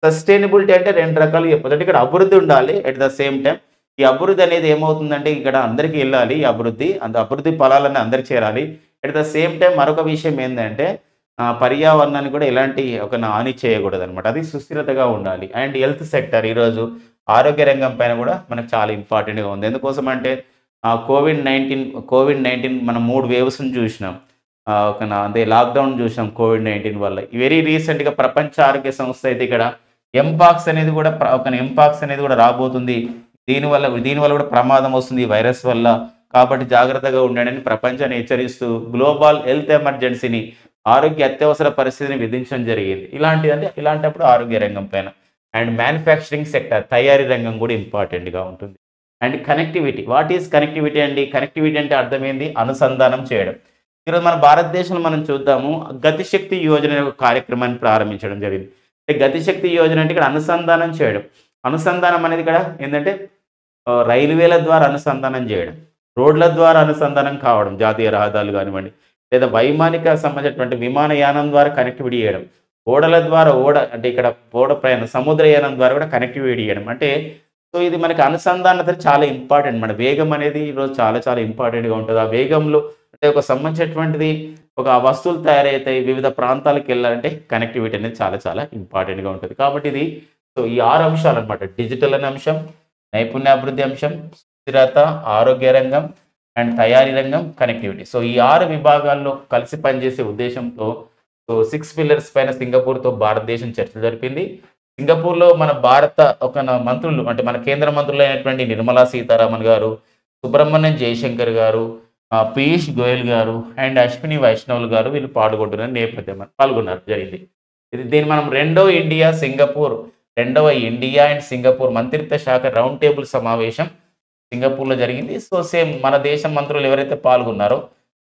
సస్టైనబిలిటీ అంటే 2 రకాలు చెప్పొచ్చు. అంటే ఇక్కడ అభివృద్ధి ఉండాలి, అట్ ద సేమ్ టైం ఈ అభివృద్ధి అనేది ఏమవుతుందంటే ఇక్కడ అందరికీ వెళ్ళాలి. ఈ అభివృద్ధి ఫలాలన్నీ అందరికి చేరాలి. అట్ ద సేమ్ టైం మరొక విషయం ఏంటంటే పర్యావరణాన్ని కూడా ఎలాంటి హాని చేయకూడదు అనమాట. అది సుస్థిరతగా ఉండాలి. అండ్ హెల్త్ సెక్టర్ ఈరోజు ఆరోగ్య రంగం పైన కూడా మనకు చాలా ఇంపార్టెంట్గా ఉంది. ఎందుకోసం అంటే కోవిడ్-19 మనం 3 వేవ్స్‌ని చూసినాం. అదే లాక్‌డౌన్ చూసాం కోవిడ్-19 వల్ల. వెరీ రీసెంట్‌గా ప్రపంచ ఆరోగ్య సంస్థ అయితే ఇక్కడ ఎంపాక్స్ అనేది కూడా ఎంపాక్స్ అనేది కూడా రాబోతుంది. దీనివల్ల కూడా ప్రమాదం వస్తుంది ఈ వైరస్ వల్ల. కాబట్టి జాగ్రత్తగా ఉండండి అని ప్రపంచాన్ని హెచ్చరిస్తూ గ్లోబల్ హెల్త్ ఎమర్జెన్సీని, ఆరోగ్య అత్యవసర పరిస్థితిని విధించడం జరిగింది. ఇలాంటప్పుడు ఆరోగ్య రంగం పైన అండ్ మ్యానుఫ్యాక్చరింగ్ సెక్టర్, తయారీ రంగం కూడా ఇంపార్టెంట్‌గా ఉంటుంది. And connectivity. What is connectivity అండి? కనెక్టివిటీ అంటే అర్థం ఏంది? అనుసంధానం చేయడం. ఈరోజు మన భారతదేశంలో మనం చూద్దాము, గతిశక్తి యోజన అనే ఒక కార్యక్రమాన్ని ప్రారంభించడం జరిగింది. అంటే గతిశక్తి యోజన అంటే ఇక్కడ అనుసంధానం చేయడం. అనుసంధానం అనేది ఇక్కడ ఏంటంటే రైల్వేల ద్వారా అనుసంధానం చేయడం, రోడ్ల ద్వారా అనుసంధానం కావడం, జాతీయ రహదారులు కానివ్వండి, లేదా వైమానిక సంబంధించినటువంటి విమానయానం ద్వారా కనెక్టివిటీ చేయడం, ఓడల ద్వారా అంటే ఇక్కడ ఓడ ప్రయాణం, సముద్రయానం ద్వారా కూడా కనెక్టివిటీ చేయడం. అంటే సో ఇది మనకి అనుసంధానత చాలా ఇంపార్టెంట్. మన వేగం అనేది ఈరోజు చాలా చాలా ఇంపార్టెంట్‌గా ఉంటుంది. ఆ వేగంలో అంటే ఒక సంబంధించినటువంటిది ఒక వస్తువులు తయారవుతాయి, వివిధ ప్రాంతాలకు వెళ్ళాలంటే కనెక్టివిటీ అనేది చాలా చాలా ఇంపార్టెంట్‌గా ఉంటుంది. కాబట్టి ఇది సో ఈ 6 అంశాలన్నమాట. డిజిటల్ అనే అంశం, నైపుణ్యాభివృద్ధి అంశం, స్థిరత, ఆరోగ్య రంగం అండ్ తయారీ రంగం, కనెక్టివిటీ. సో ఈ 6 విభాగాల్లో కలిసి పనిచేసే ఉద్దేశంతో 6 పిల్లర్స్ పైన సింగపూర్‌తో భారతదేశం చర్చలు జరిపింది. సింగపూర్‌లో మన భారత మంత్రులు అంటే మన కేంద్ర మంత్రులైనటువంటి నిర్మలా సీతారామన్ గారు, సుబ్రహ్మణ్యం జయశంకర్ గారు, పీయూష్ గోయల్ గారు అండ్ అశ్విని వైష్ణవ్ గారు వీళ్ళు పాల్గొన్నారు జరిగింది. దీన్ని మనం రెండవ ఇండియా అండ్ సింగపూర్ మంత్రిత్వ శాఖ రౌండ్ టేబుల్ సమావేశం సింగపూర్‌లో జరిగింది. సో సేమ్ మన దేశం మంత్రులు ఎవరైతే పాల్గొన్నారో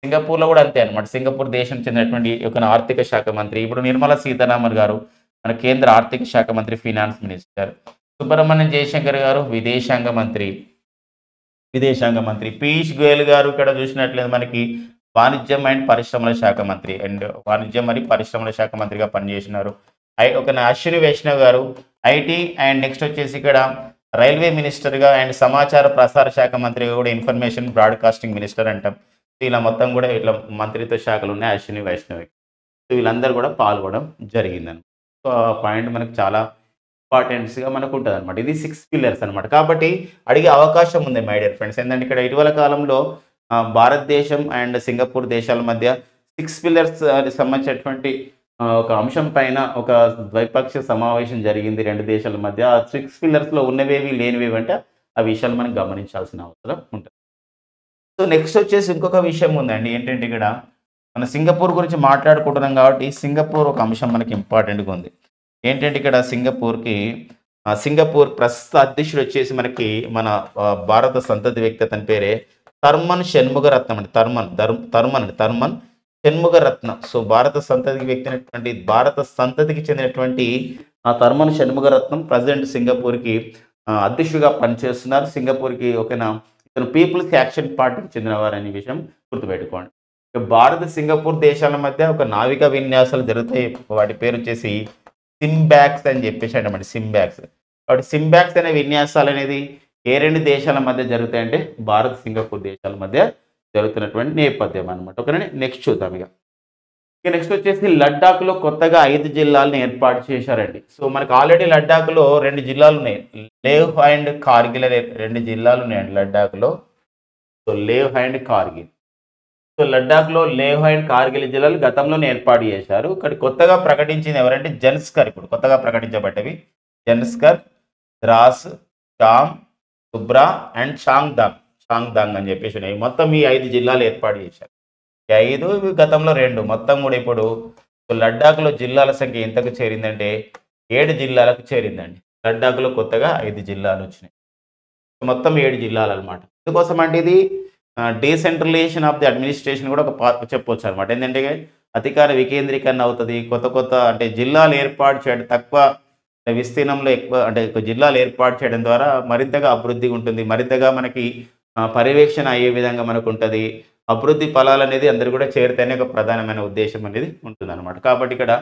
సింగపూర్‌లో కూడా అంతే అనమాట. సింగపూర్ దేశం చెందినటువంటి ఒక ఆర్థిక శాఖ మంత్రి, ఇప్పుడు నిర్మలా సీతారామన్ గారు మన కేంద్ర ఆర్థిక శాఖ మంత్రి, ఫినాన్స్ మినిస్టర్, సుబ్రహ్మణ్యం జయశంకర్ గారు విదేశాంగ మంత్రి, పీయూష్ గోయల్ గారు ఇక్కడ చూసినట్లయితే మనకి వాణిజ్యం అండ్ పరిశ్రమల శాఖ మంత్రి అండ్ వాణిజ్యం మరియు పరిశ్రమల శాఖ మంత్రిగా పనిచేసినారు. అశ్విని వైష్ణవ్ గారు ఐటీ అండ్ నెక్స్ట్ వచ్చేసి ఇక్కడ రైల్వే మినిస్టర్గా అండ్ సమాచార ప్రసార శాఖ మంత్రిగా కూడా ఇన్ఫర్మేషన్ బ్రాడ్కాస్టింగ్ మినిస్టర్ అంటాం. ఇలా మొత్తం కూడా ఇట్లా మంత్రిత్వ శాఖలు ఉన్నాయి అశ్విని వైష్ణవి. సో వీళ్ళందరూ కూడా పాల్గొనడం జరిగిందని. సో ఆ పాయింట్ మనకు చాలా ఇంపార్టెన్స్గా మనకు ఉంటుంది అనమాట. ఇది 6 పిల్లర్స్ అనమాట. కాబట్టి అడిగే అవకాశం ఉంది మై డియర్ ఫ్రెండ్స్. ఏంటంటే ఇక్కడ ఇటీవల కాలంలో భారతదేశం అండ్ సింగపూర్ దేశాల మధ్య 6 పిల్లర్స్ సంబంధించినటువంటి ఒక అంశం పైన ఒక ద్వైపాక్షిక సమావేశం జరిగింది 2 దేశాల మధ్య. ఆ 6 పిల్లర్స్లో ఉన్నవేవి లేనివేవి అంటే ఆ విషయాలు మనం గమనించాల్సిన అవసరం ఉంటుంది. సో నెక్స్ట్ వచ్చేసి ఇంకొక విషయం ఉందండి. ఏంటంటే ఇక్కడ మన సింగపూర్ గురించి మాట్లాడుకుంటున్నాం కాబట్టి సింగపూర్ ఒక అంశం మనకి ఇంపార్టెంట్గా ఉంది. ఏంటంటే ఇక్కడ సింగపూర్ ప్రస్తుత అధ్యక్షుడు వచ్చేసి మనకి మన భారత సంతతి వ్యక్తి, అతని పేరే థర్మన్ షణ్ముగరత్నం అండి. థర్మన్ షణ్ముగరత్నం. సో భారత సంతతికి చెందినటువంటి ఆ థర్మన్ షణ్ముగరత్నం ప్రజెంట్ సింగపూర్కి అధ్యక్షుడిగా పనిచేస్తున్నారు. సింగపూర్కి ఇతను పీపుల్స్ యాక్షన్ పార్టీకి చెందినవారు అనే విషయం గుర్తుపెట్టుకోండి. భారత సింగపూర్ దేశాల మధ్య ఒక నావికా విన్యాసాలు జరుగుతాయి. వాటి పేరు వచ్చేసి సింబ్యాక్స్ అని చెప్పేసి అంటామండి. కాబట్టి సింబ్యాక్స్ అనే విన్యాసాలు అనేది ఏ 2 దేశాల మధ్య జరుగుతాయంటే భారత్ సింగపూర్ దేశాల మధ్య జరుగుతున్నటువంటి నేపథ్యం అనమాట. ఓకేనండి, నెక్స్ట్ చూద్దాం. ఇక నెక్స్ట్ వచ్చేసి లడ్డాఖ్లో కొత్తగా 5 జిల్లాలను ఏర్పాటు చేశారండి. సో మనకు ఆల్రెడీ లడ్డాఖ్లో 2 జిల్లాలు ఉన్నాయి, లేహ్ అండ్ కార్గిల్ అనే 2 జిల్లాలు ఉన్నాయండి లడ్డాఖ్లో. So Leh and Kargil. So లడ్డాఖ్లో లేహ్ అండ్ కార్గిల్ జిల్లాలు గతంలోనే ఏర్పాటు చేశారు. ఇక్కడ కొత్తగా ప్రకటించింది ఎవరంటే జన్స్కర్. ఇప్పుడు కొత్తగా ప్రకటించబడ్డవి జన్స్కర్, ద్రాస్, షామ్, సుబ్రా అండ్ చాంగ్దాంగ్ అని చెప్పేసి ఉన్నాయి. మొత్తం ఈ 5 జిల్లాలు ఏర్పాటు చేశారు. ఈ 5 గతంలో 2 మొత్తం కూడా ఇప్పుడు లడ్డాఖ్లో జిల్లాల సంఖ్య ఎంతకు చేరిందంటే 7 జిల్లాలకు చేరిందండి. లడ్డాఖ్లో కొత్తగా 5 జిల్లాలు వచ్చినాయి, మొత్తం 7 జిల్లాలు అనమాట. ఎందుకోసం అంటే ఇది డీసెంట్రలైజేషన్ ఆఫ్ ది అడ్మినిస్ట్రేషన్ కూడా ఒక చెప్పొచ్చు అనమాట. ఏంటంటే అధికార వికేంద్రీకరణ అవుతుంది. కొత్త అంటే జిల్లాలు ఏర్పాటు చేయడం, తక్కువ విస్తీర్ణంలో ఎక్కువ జిల్లాలు ఏర్పాటు చేయడం ద్వారా మరింతగా అభివృద్ధి ఉంటుంది, మరింతగా మనకి పర్యవేక్షణ అయ్యే విధంగా మనకు ఉంటుంది. అభివృద్ధి ఫలాలు అనేది అందరూ కూడా చేరితేనే ఒక ప్రధానమైన ఉద్దేశం అనేది ఉంటుంది అనమాట. కాబట్టి ఇక్కడ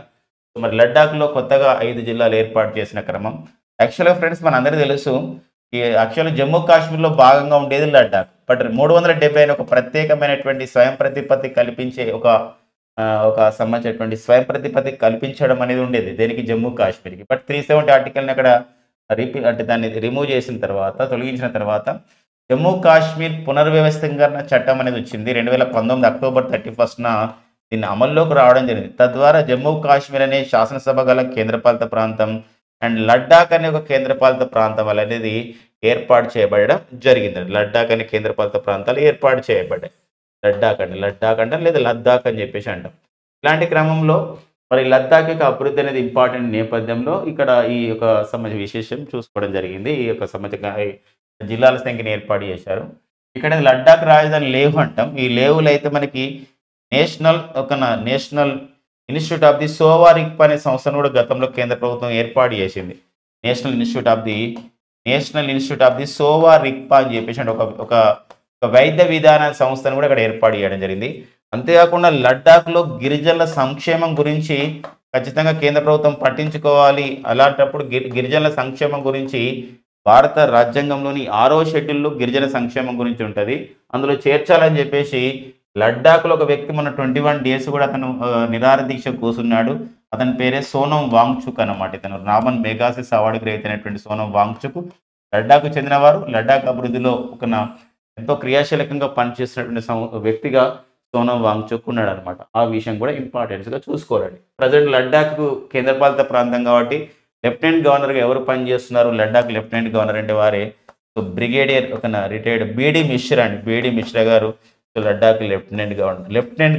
మరి లడ్డాఖ్లో కొత్తగా 5 జిల్లాలు ఏర్పాటు చేసిన క్రమం. యాక్చువల్గా ఫ్రెండ్స్ మన అందరికీ తెలుసు, యాక్చువల్గా జమ్మూ కాశ్మీర్లో భాగంగా ఉండేది లడ్డాఖ్. బట్ 370 ఒక ప్రత్యేకమైనటువంటి స్వయం ప్రతిపత్తి కల్పించే ఒక సంబంధించినటువంటి స్వయం ప్రతిపత్తి కల్పించడం అనేది ఉండేది దేనికి, జమ్మూ కాశ్మీర్కి. బట్ 370 ఆర్టికల్ని అక్కడ అంటే దాన్ని రిమూవ్ చేసిన తర్వాత, తొలగించిన తర్వాత జమ్మూ కాశ్మీర్ పునర్వ్యవస్థీకరణ చట్టం అనేది వచ్చింది. 2019 అక్టోబర్ 31న దీన్ని అమల్లోకి రావడం జరిగింది. తద్వారా జమ్మూ కాశ్మీర్ అనే శాసనసభ గల కేంద్రపాలిత ప్రాంతం అండ్ లడ్డాఖ్ అనే ఒక కేంద్రపాలిత ప్రాంతం అనేది ఏర్పాటు చేయబడడం జరిగింది. లడ్డాఖ్ అనే కేంద్రపాలిత ప్రాంతాలు ఏర్పాటు చేయబడ్డాయి. లడ్డాఖ్ అంటే లేదా లద్దాఖ్ అని చెప్పేసి అంటాం. ఇలాంటి క్రమంలో మరి లద్దాఖ్ యొక్క అభివృద్ధి అనేది ఇంపార్టెంట్ నేపథ్యంలో ఇక్కడ ఈ యొక్క విశేషం చూసుకోవడం జరిగింది. ఈ యొక్క జిల్లాల సంఖ్యను ఏర్పాటు చేశారు. ఇక్కడ లడ్డాఖ్ రాజధాని లేహ్ అంటాం. ఈ లేహ్లో అయితే మనకి నేషనల్ ఇన్స్టిట్యూట్ ఆఫ్ ది సోవా రిగ్పా అనే సంస్థను కూడా గతంలో కేంద్ర ప్రభుత్వం ఏర్పాటు చేసింది. నేషనల్ ఇన్స్టిట్యూట్ ఆఫ్ ది సోవా రిగ్పా అని చెప్పేసి ఒక వైద్య విధాన సంస్థను కూడా ఇక్కడ ఏర్పాటు చేయడం జరిగింది. అంతేకాకుండా లడ్డాఖ్లో గిరిజనుల సంక్షేమం గురించి ఖచ్చితంగా కేంద్ర ప్రభుత్వం పట్టించుకోవాలి. అలాంటప్పుడు గిరిజనుల సంక్షేమం గురించి భారత రాజ్యాంగంలోని 6వ షెడ్యూల్లో గిరిజన సంక్షేమం గురించి ఉంటుంది. అందులో చేర్చాలని చెప్పేసి లడ్డాఖ్లో ఒక వ్యక్తి మన 21 డేస్ కూడా అతను నిరాహార దీక్ష కూర్చున్నాడు. అతని పేరే సోనం వాంగ్చుక్ అన్నమాట. ఇతను రామన్ మెగాసిస్ అవార్డు గ్రహీత అయినటువంటి సోనం వాంగ్చుక్ లడ్డాఖ్కు చెందినవారు. లడ్డాఖ్ అభివృద్ధిలో ఎంతో క్రియాశీలకంగా పనిచేస్తున్నటువంటి వ్యక్తిగా సోనం వాంగ్చుక్ ఉన్నాడు అనమాట. ఆ విషయం కూడా ఇంపార్టెన్స్గా చూసుకోవాలండి. ప్రజెంట్ లడ్డాఖ్ కేంద్రపాలిత ప్రాంతం కాబట్టి లెఫ్టినెంట్ గవర్నర్గా ఎవరు పనిచేస్తున్నారు? లడ్డాఖ్ లెఫ్టినెంట్ గవర్నర్ అంటే వారే బ్రిగేడియర్ రిటైర్డ్ బీడీ మిశ్రా గారు లడ్డాఖ్ లెఫ్టినెంట్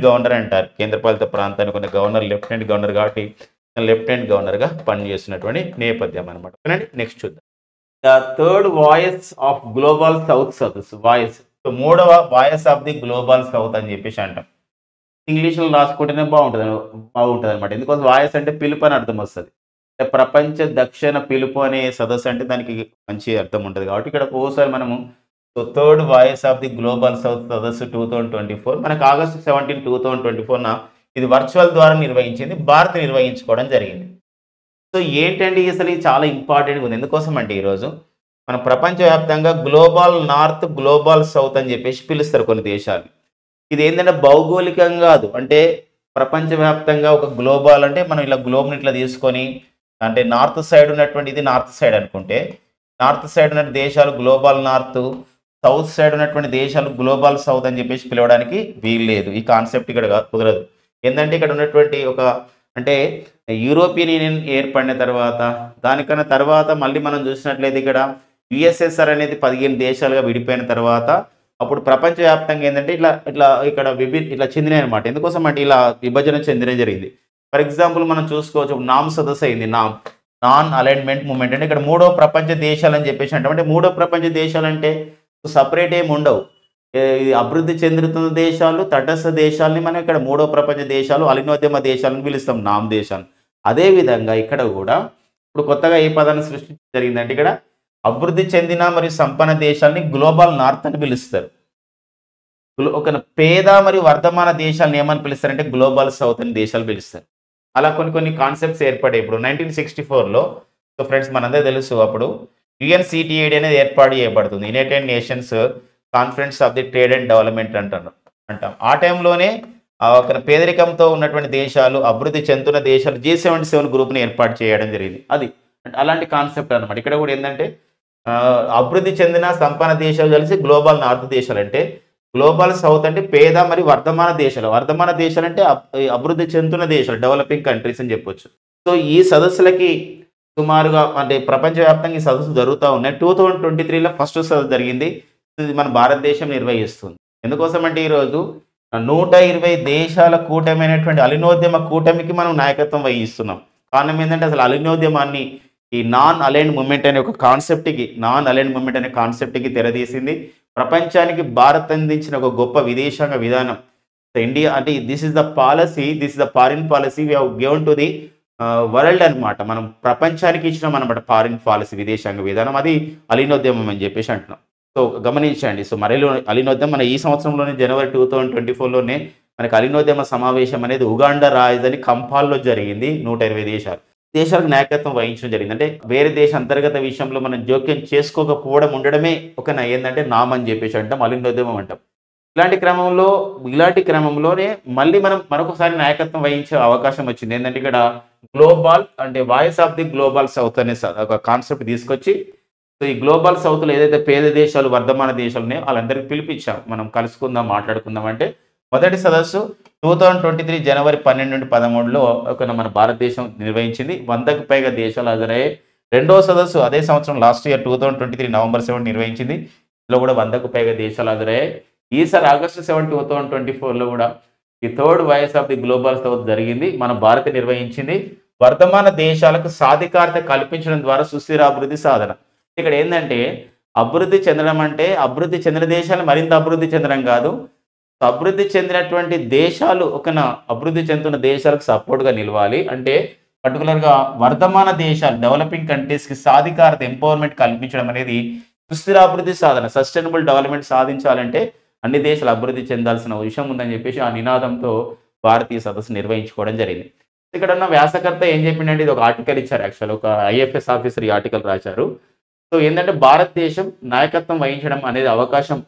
గవర్నర్ అంటారు. కేంద్రపాలిత ప్రాంతానికి ఉన్న గవర్నర్ లెఫ్టినెంట్ గవర్నర్ కాబట్టి లెఫ్టినెంట్ గవర్నర్గా పనిచేస్తున్నటువంటి నేపథ్యం అనమాట. నెక్స్ట్ చూద్దాం. The third voice of global south voice. మూడవ voice of the global south అని చెప్పేసి అంటాం. ఇంగ్లీష్లో రాసుకుంటేనే బాగుంటుంది అనమాట. ఎందుకోసం వాయిస్ అంటే పిలుపు అని అర్థం వస్తుంది. ప్రపంచ దక్షిణ పిలుపు అనే సదస్సు అంటే దానికి మంచి అర్థం ఉంటుంది కాబట్టి ఇక్కడ ఒకసారి మనము third voice of the global south సదస్సు 2024 మనకు ఆగస్టు 17, 2024న ఇది వర్చువల్ ద్వారా నిర్వహించింది. భారత్ నిర్వహించుకోవడం జరిగింది. సో ఏంటంటే అసలు ఇది చాలా ఇంపార్టెంట్గా ఉంది. ఎందుకోసం అంటే ఈరోజు మన ప్రపంచవ్యాప్తంగా గ్లోబల్ నార్త్, గ్లోబల్ సౌత్ అని చెప్పేసి పిలుస్తారు కొన్ని దేశాలు. ఇది ఏంటంటే భౌగోళికంగా కాదు, అంటే ప్రపంచవ్యాప్తంగా ఒక గ్లోబల్ అంటే మనం ఇలా గ్లోబ్ని ఇట్లా తీసుకొని అంటే నార్త్ సైడ్ ఉన్నటువంటి ఇది నార్త్ సైడ్ అనుకుంటే నార్త్ సైడ్ ఉన్న దేశాలు గ్లోబల్ నార్త్, సౌత్ సైడ్ ఉన్నటువంటి దేశాలు గ్లోబల్ సౌత్ అని చెప్పేసి పిలవడానికి వీలు లేదు. ఈ కాన్సెప్ట్ ఇక్కడ కుదరదు. ఏంటంటే ఇక్కడ ఉన్నటువంటి అంటే యూరోపియన్ యూనియన్ ఏర్పడిన తర్వాత దానికన్నా తర్వాత మళ్ళీ మనం చూసినట్లయితే ఇక్కడ యుఎస్ఎస్ఆర్ అనేది 15 దేశాలుగా విడిపోయిన తర్వాత అప్పుడు ప్రపంచవ్యాప్తంగా ఏంటంటే ఇట్లా చెందినాయి అనమాట. ఎందుకోసం అంటే ఇలా విభజన చెందిన జరిగింది. ఫర్ ఎగ్జాంపుల్ మనం చూసుకోవచ్చు, నామ్ సదస్సు అయింది. నాన్ అలైన్మెంట్ మూవ్మెంట్ అంటే ఇక్కడ 3వ ప్రపంచ దేశాలు అని చెప్పేసి అంటాం. అంటే 3వ ప్రపంచ దేశాలు అంటే సపరేట్ ఏమి ఉండవు. అభివృద్ధి చెందుతున్న దేశాలు, తటస్థ దేశాలని మనం ఇక్కడ 3వ ప్రపంచ దేశాలు, అలినోద్యమ దేశాలను పిలుస్తాం, నామ్ దేశాలు. అదేవిధంగా ఇక్కడ కూడా ఇప్పుడు కొత్తగా ఏ పదాన్ని సృష్టించడం జరిగిందంటే ఇక్కడ అభివృద్ధి చెందిన మరియు సంపన్న దేశాలని గ్లోబల్ నార్త్ అని పిలుస్తారు. ఒక పేద మరియు వర్ధమాన దేశాలను ఏమని పిలుస్తారంటే గ్లోబల్ సౌత్ అని దేశాలు పిలుస్తారు. అలా కొన్ని కాన్సెప్ట్స్ ఏర్పడాయి. ఇప్పుడు 1964లో సో ఫ్రెండ్స్ మనందరూ తెలుసు, అప్పుడు UNCTAD అనేది ఏర్పాటు చేయబడుతుంది. United nations conference of the trade and development అంటాం. ఆ టైంలోనే ఒక పేదరికంతో ఉన్నటువంటి దేశాలు, అభివృద్ధి చెందుతున్న దేశాలు G77 గ్రూప్ని ఏర్పాటు చేయడం జరిగింది. అది అలాంటి కాన్సెప్ట్ అనమాట. ఇక్కడ కూడా ఏంటంటే అభివృద్ధి చెందిన సంపన్న దేశాలు కలిసి గ్లోబల్ నార్త్ దేశాలు అంటే, గ్లోబల్ సౌత్ అంటే పేద మరియు వర్ధమాన దేశాలు. వర్ధమాన దేశాలు అంటే అభివృద్ధి చెందుతున్న దేశాలు, డెవలపింగ్ కంట్రీస్ అని చెప్పొచ్చు. సో ఈ సదస్సులకి సుమారుగా అంటే ప్రపంచవ్యాప్తంగా ఈ సదస్సు జరుగుతూ ఉన్నాయి. 2023లో ఫస్ట్ సదస్సు జరిగింది. ఇది మన భారతదేశం నిర్వహిస్తుంది. ఎందుకోసం అంటే ఈరోజు 120 దేశాల కూటమైనటువంటి అలినోద్యమ కూటమికి మనం నాయకత్వం వహిస్తున్నాం. కారణం ఏంటంటే అసలు అలినోద్యమాన్ని ఈ నాన్ అలైన్ మూమెంట్ అనే ఒక కాన్సెప్ట్కి తెరదీసింది. ప్రపంచానికి భారత్ అందించిన ఒక గొప్ప విదేశాంగ విధానం. ఇండియా అంటే this is the foreign policy we have given to the world అనమాట. మనం ప్రపంచానికి ఇచ్చినాం అనమాట ఫారిన్ పాలసీ, విదేశాంగ విధానం. అది అలీనోద్యమం అని చెప్పేసి అంటున్నాం. సో గమనించండి. సో మరి అలీనోద్యమం మన ఈ సంవత్సరంలోనే జనవరి 2024లోనే మనకి అలీనోద్యమ సమావేశం అనేది ఉగాండా రాజధాని కంపాల్లో జరిగింది. 120 దేశాలకు నాయకత్వం వహించడం జరిగింది. అంటే వేరే దేశ అంతర్గత విషయంలో మనం జోక్యం చేసుకోకపోవడం ఉండడమే ఒక ఏంటంటే నామ్ అని చెప్పేసి అంటాం, అలీనోద్యమం అంటాం. ఇలాంటి క్రమంలోనే మళ్ళీ మనం మరొకసారి నాయకత్వం వహించే అవకాశం వచ్చింది. ఏంటంటే ఇక్కడ గ్లోబల్ అంటే voice of the global south అనే ఒక కాన్సెప్ట్ తీసుకొచ్చి, సో ఈ గ్లోబల్ సౌత్లో ఏదైతే పేద దేశాలు వర్ధమాన దేశాలు ఉన్నాయో వాళ్ళందరికీ పిలిపించాం, మనం కలుసుకుందాం మాట్లాడుకుందాం అంటే. మొదటి సదస్సు 2023 జనవరి 12 నుండి 13లో ఒక మన భారతదేశం నిర్వహించింది. 100కు పైగా దేశాలు హాజరయ్యాయి. రెండో సదస్సు అదే సంవత్సరం లాస్ట్ ఇయర్ 2023 నవంబర్ 7 నిర్వహించింది. ఇందులో కూడా 100కు పైగా దేశాలు హాజరయ్యాయి. ఈసారి ఆగస్టు 7, 2024లో కూడా ఈ third voice of the global south జరిగింది. మన భారత్ నిర్వహించింది. వర్ధమాన దేశాలకు సాధికారత కల్పించడం ద్వారా సుస్థిర అభివృద్ధి సాధన. ఇక్కడ ఏంటంటే అభివృద్ధి చెందడం అంటే అభివృద్ధి చెందిన దేశాలు మరింత అభివృద్ధి చెందడం కాదు, అభివృద్ధి చెందినటువంటి దేశాలు అభివృద్ధి చెందుతున్న దేశాలకు సపోర్ట్గా నిలవాలి. అంటే పర్టికులర్గా వర్ధమాన దేశాలు డెవలపింగ్ కంట్రీస్కి సాధికారత ఎంపవర్మెంట్ కల్పించడం అనేది సుస్థిరాభివృద్ధి సాధన, సస్టైనబుల్ డెవలప్మెంట్ సాధించాలంటే అన్ని దేశాలు అభివృద్ధి చెందాల్సిన విషయం ఉందని చెప్పేసి ఆ నినాదంతో భారతీయ సదస్సు నిర్వహించుకోవడం జరిగింది. ఇక్కడ ఉన్న వ్యాసకర్త ఏం చెప్పిందంటే ఇది ఒక ఆర్టికల్ ఇచ్చారు, యాక్చువల్ ఒక ఐఎఫ్ఎస్ ఆఫీసర్ ఈ ఆర్టికల్ రాశారు. సో ఏంటంటే భారతదేశం నాయకత్వం వహించడం అనేది అవకాశం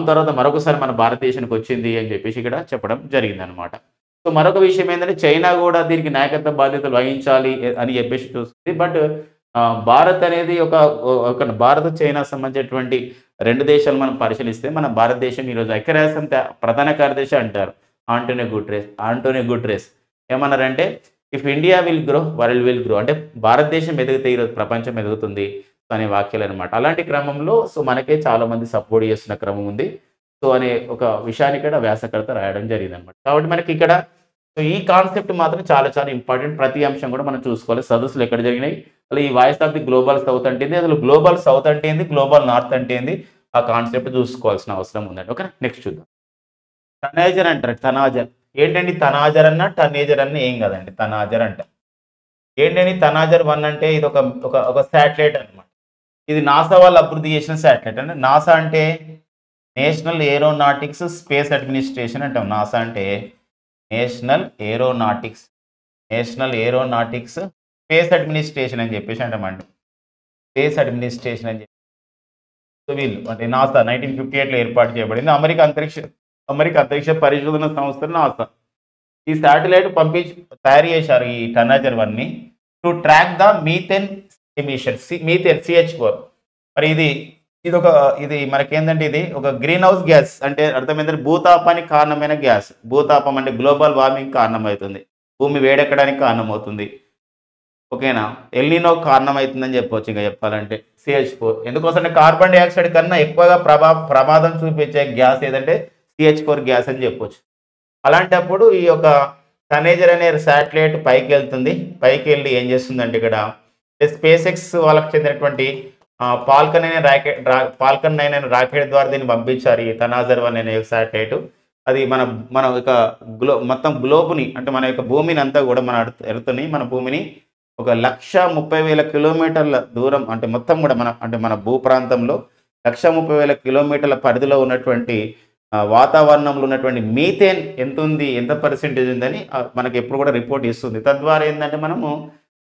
తర్వాత మరొకసారి మన భారతదేశానికి వచ్చింది అని చెప్పేసి ఇక్కడ చెప్పడం జరిగింది అనమాట. సో మరొక విషయం ఏంటంటే చైనా కూడా దీనికి నాయకత్వ బాధ్యతలు వహించాలి అని చెప్పేసి చూస్తుంది. బట్ భారత్ అనేది ఒక భారత్ చైనా సంబంధించినటువంటి రెండు దేశాలు మనం పరిశీలిస్తే మన భారతదేశం ఈరోజు ఐక్యరాజ్యసమితి ప్రధాన కార్యదర్శి అంటారు ఆంటోనియో గుటెరెస్ ఏమన్నారంటే if India will grow world will grow, అంటే భారతదేశం ఎదిగితే ఈరోజు ప్రపంచం ఎదుగుతుంది అనే వాక్యాలు అనమాట. అలాంటి క్రమంలో సో మనకే చాలా మంది సపోర్ట్ చేస్తున్న క్రమం ఉంది. సో అనే ఒక విషయాన్ని ఇక్కడ వ్యాసకర్త రాయడం జరిగింది అనమాట. కాబట్టి మనకి ఇక్కడ సో ఈ కాన్సెప్ట్ మాత్రం చాలా చాలా ఇంపార్టెంట్. ప్రతి అంశం కూడా మనం చూసుకోవాలి. సదస్సులు ఎక్కడ జరిగినాయి, అలా ఈ voice of the global south అంటే ఏంది, అసలు గ్లోబల్ సౌత్ అంటే ఏంది, గ్లోబల్ నార్త్ అంటే ఏంది, ఆ కాన్సెప్ట్ చూసుకోవాల్సిన అవసరం ఉందండి. ఓకే, నెక్స్ట్ చూద్దాం. టనేజర్ అంటారు. తనాజర్ ఏంటండి? తనాజర్ అన్న టనేజర్ అన్న ఏం కదండి, తనాజర్ అంట. ఏంటండి తనాజర్ 1 అంటే ఇది ఒక శాటిలైట్ అనమాట. ఇది నాసా వాళ్ళు అభివృద్ధి చేసిన శాటిలైట్. అంటే నాసా అంటే నేషనల్ ఏరోనాటిక్స్ స్పేస్ అడ్మినిస్ట్రేషన్ అంటాం. నాసా అంటే నేషనల్ ఏరోనాటిక్స్ స్పేస్ అడ్మినిస్ట్రేషన్ అని చెప్పేసి అంటామండి. స్పేస్ అడ్మినిస్ట్రేషన్ అని చెప్పి సో వీళ్ళు అంటే నాసా 1958లో ఏర్పాటు చేయబడింది. అమెరికా అంతరిక్ష పరిశోధన సంస్థ నాసా ఈ శాటిలైట్ తయారు చేశారు ఈ టనేజర్ 1ని to track the methane emissions. Methane CH4 మరి ఇది మనకేంటంటే ఇది ఒక గ్రీన్ హౌస్ గ్యాస్, అంటే అర్థమైందంటే భూతాపానికి కారణమైన గ్యాస్. భూతాపం అంటే గ్లోబల్ వార్మింగ్ కారణమవుతుంది, భూమి వేడెక్కడానికి కారణమవుతుంది. ఓకేనా, ఎల్నినో కారణమవుతుందని చెప్పవచ్చు. ఇంకా చెప్పాలంటే CH4 ఎందుకోసంటే కార్బన్ డైఆక్సైడ్ కన్నా ఎక్కువగా ప్రమాదం చూపించే గ్యాస్ ఏదంటే CH4 గ్యాస్ అని చెప్పొచ్చు. అలాంటప్పుడు ఈ యొక్క టనేజర్ అనే శాటిలైట్ పైకి వెళ్తుంది. పైకి వెళ్ళి ఏం చేస్తుందంటే ఇక్కడ స్పేస్ ఎక్స్ వాళ్ళకి చెందినటువంటి ఫాల్కన్ 9 అనే రాకెట్ ద్వారా దీన్ని పంపించారు. ఈ తనాజర్ 1 అనే శాటిలైట్ అది మన యొక్క మొత్తం గ్లోబ్ని అంటే మన యొక్క భూమిని అంతా కూడా మన భూమిని 1,30,000 కిలోమీటర్ల దూరం అంటే మొత్తం కూడా మన భూ ప్రాంతంలో 1,30,000 కిలోమీటర్ల పరిధిలో ఉన్నటువంటి వాతావరణంలో ఉన్నటువంటి మీథేన్ ఎంత పర్సెంటేజ్ ఉందని మనకి ఎప్పుడు కూడా రిపోర్ట్ ఇస్తుంది. తద్వారా ఏంటంటే మనము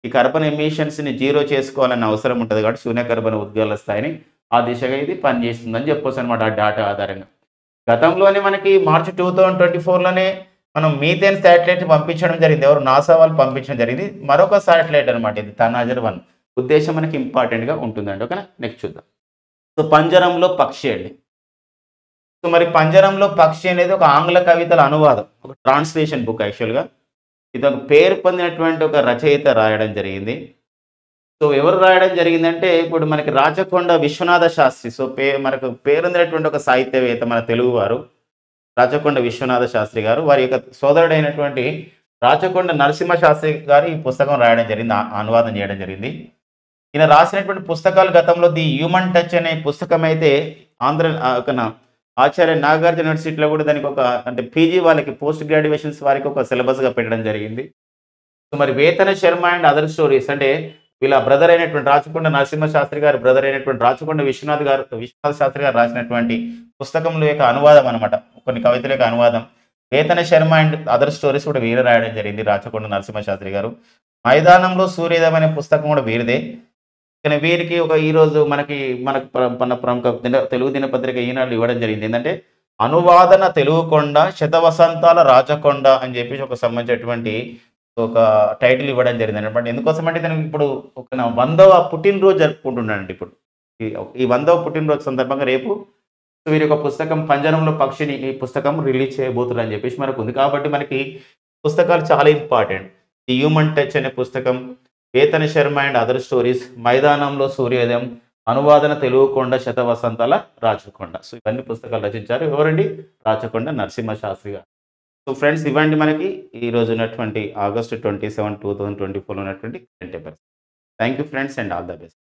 ఈ కార్బన్ ఎమిషన్స్ని జీరో చేసుకోవాలన్న అవసరం ఉంటుంది. కాబట్టి శూన్య కార్బన్ ఉద్గారాల స్థాయిని ఆ దిశగా ఇది పనిచేస్తుందని చెప్పొచ్చు అనమాట. ఆ డేటా ఆధారంగా గతంలోనే మనకి మార్చి 2024లోనే మనం మీథేన్ శాటిలైట్ పంపించడం జరిగింది. ఎవరు నాసా వాళ్ళు పంపించడం జరిగింది. మరొక శాటిలైట్ అనమాట ఇది తనాజర్ 1. ఉద్దేశం మనకి ఇంపార్టెంట్గా ఉంటుందండి. ఓకేనా, నెక్స్ట్ చూద్దాం. సో పంజరంలో పక్షి అండి. సో మరి పంజరంలో పక్షి అనేది ఒక ఆంగ్ల కవితల అనువాదం, ఒక ట్రాన్స్లేషన్ బుక్. యాక్చువల్గా ఇది ఒక పేరు పొందినటువంటి ఒక రచయిత రాయడం జరిగింది. సో ఎవరు రాయడం జరిగిందంటే ఇప్పుడు మనకి రాచకొండ విశ్వనాథ శాస్త్రి. సో మనకు పేరొందినటువంటి ఒక సాహిత్యవేత్త మన తెలుగువారు రాచకొండ విశ్వనాథ శాస్త్రి గారు. వారి యొక్క సోదరుడైనటువంటి రాచకొండ నరసింహ శాస్త్రి గారు ఈ పుస్తకం రాయడం జరిగింది, అనువాదం చేయడం జరిగింది. ఈయన రాసినటువంటి పుస్తకాలు గతంలో ది హ్యూమన్ టచ్ అనే పుస్తకం అయితే ఆచార్య నాగార్జున యూనివర్సిటీలో కూడా దానికి అంటే పీజీ వాళ్ళకి పోస్ట్ గ్రాడ్యుయేషన్స్ వారికి ఒక సిలబస్గా పెట్టడం జరిగింది. సో మరి వేతన శర్మ అండ్ అదర్ స్టోరీస్ అంటే వీళ్ళ బ్రదర్ అయినటువంటి రాచకొండ నరసింహ శాస్త్రి గారు బ్రదర్ అయినటువంటి రాచకొండ విశ్వనాథ్ శాస్త్రి గారు రాసినటువంటి పుస్తకంలో యొక్క అనువాదం అనమాట. కొన్ని కవితల యొక్క అనువాదం. వేతన శర్మ అండ్ అదర్ స్టోరీస్ కూడా వీరు రాయడం జరిగింది రాచకొండ నరసింహ శాస్త్రి గారు. మైదానంలో సూర్యోదయం అనే పుస్తకం కూడా వీరిదే. కానీ వీరికి ఈరోజు మన ప్రముఖ తెలుగు దినపత్రిక ఈనాడు ఇవ్వడం జరిగింది. ఏంటంటే అనువాదన తెలుగుకొండ శతవసంతాల రాచకొండ అని చెప్పేసి ఒక సంబంధించినటువంటి ఒక టైటిల్ ఇవ్వడం జరిగింది అనమాట. ఎందుకోసం అంటే తనకి ఇప్పుడు ఒక 100వ పుట్టినరోజు జరుపుకుంటున్నాడండి ఇప్పుడు. ఈ ఈ 100వ పుట్టినరోజు సందర్భంగా రేపు వీరి యొక్క పుస్తకం 'పంజరంలో పక్షిని' ఈ పుస్తకం రిలీజ్ చేయబోతున్నారు అని చెప్పేసి మనకుంది. కాబట్టి మనకి పుస్తకాలు చాలా ఇంపార్టెంట్. 'ది హ్యూమన్ టచ్' అనే పుస్తకం, 'వేతన శర్మ అండ్ అదర్ స్టోరీస్', 'మైదానంలో సూర్యోదయం', అనువాదన 'తెలుగుకొండ శతవసంతాల రాచకొండ'. సో ఇవన్నీ పుస్తకాలు రచించారు. ఎవరండి? రాచకొండ నరసింహ శాస్త్రి గారు. సో ఫ్రెండ్స్ ఇవండి మనకి ఈరోజు ఉన్నటువంటి ఆగస్టు 27, 2024లో ఉన్నటువంటి current affairs. Thank you friends and all the best.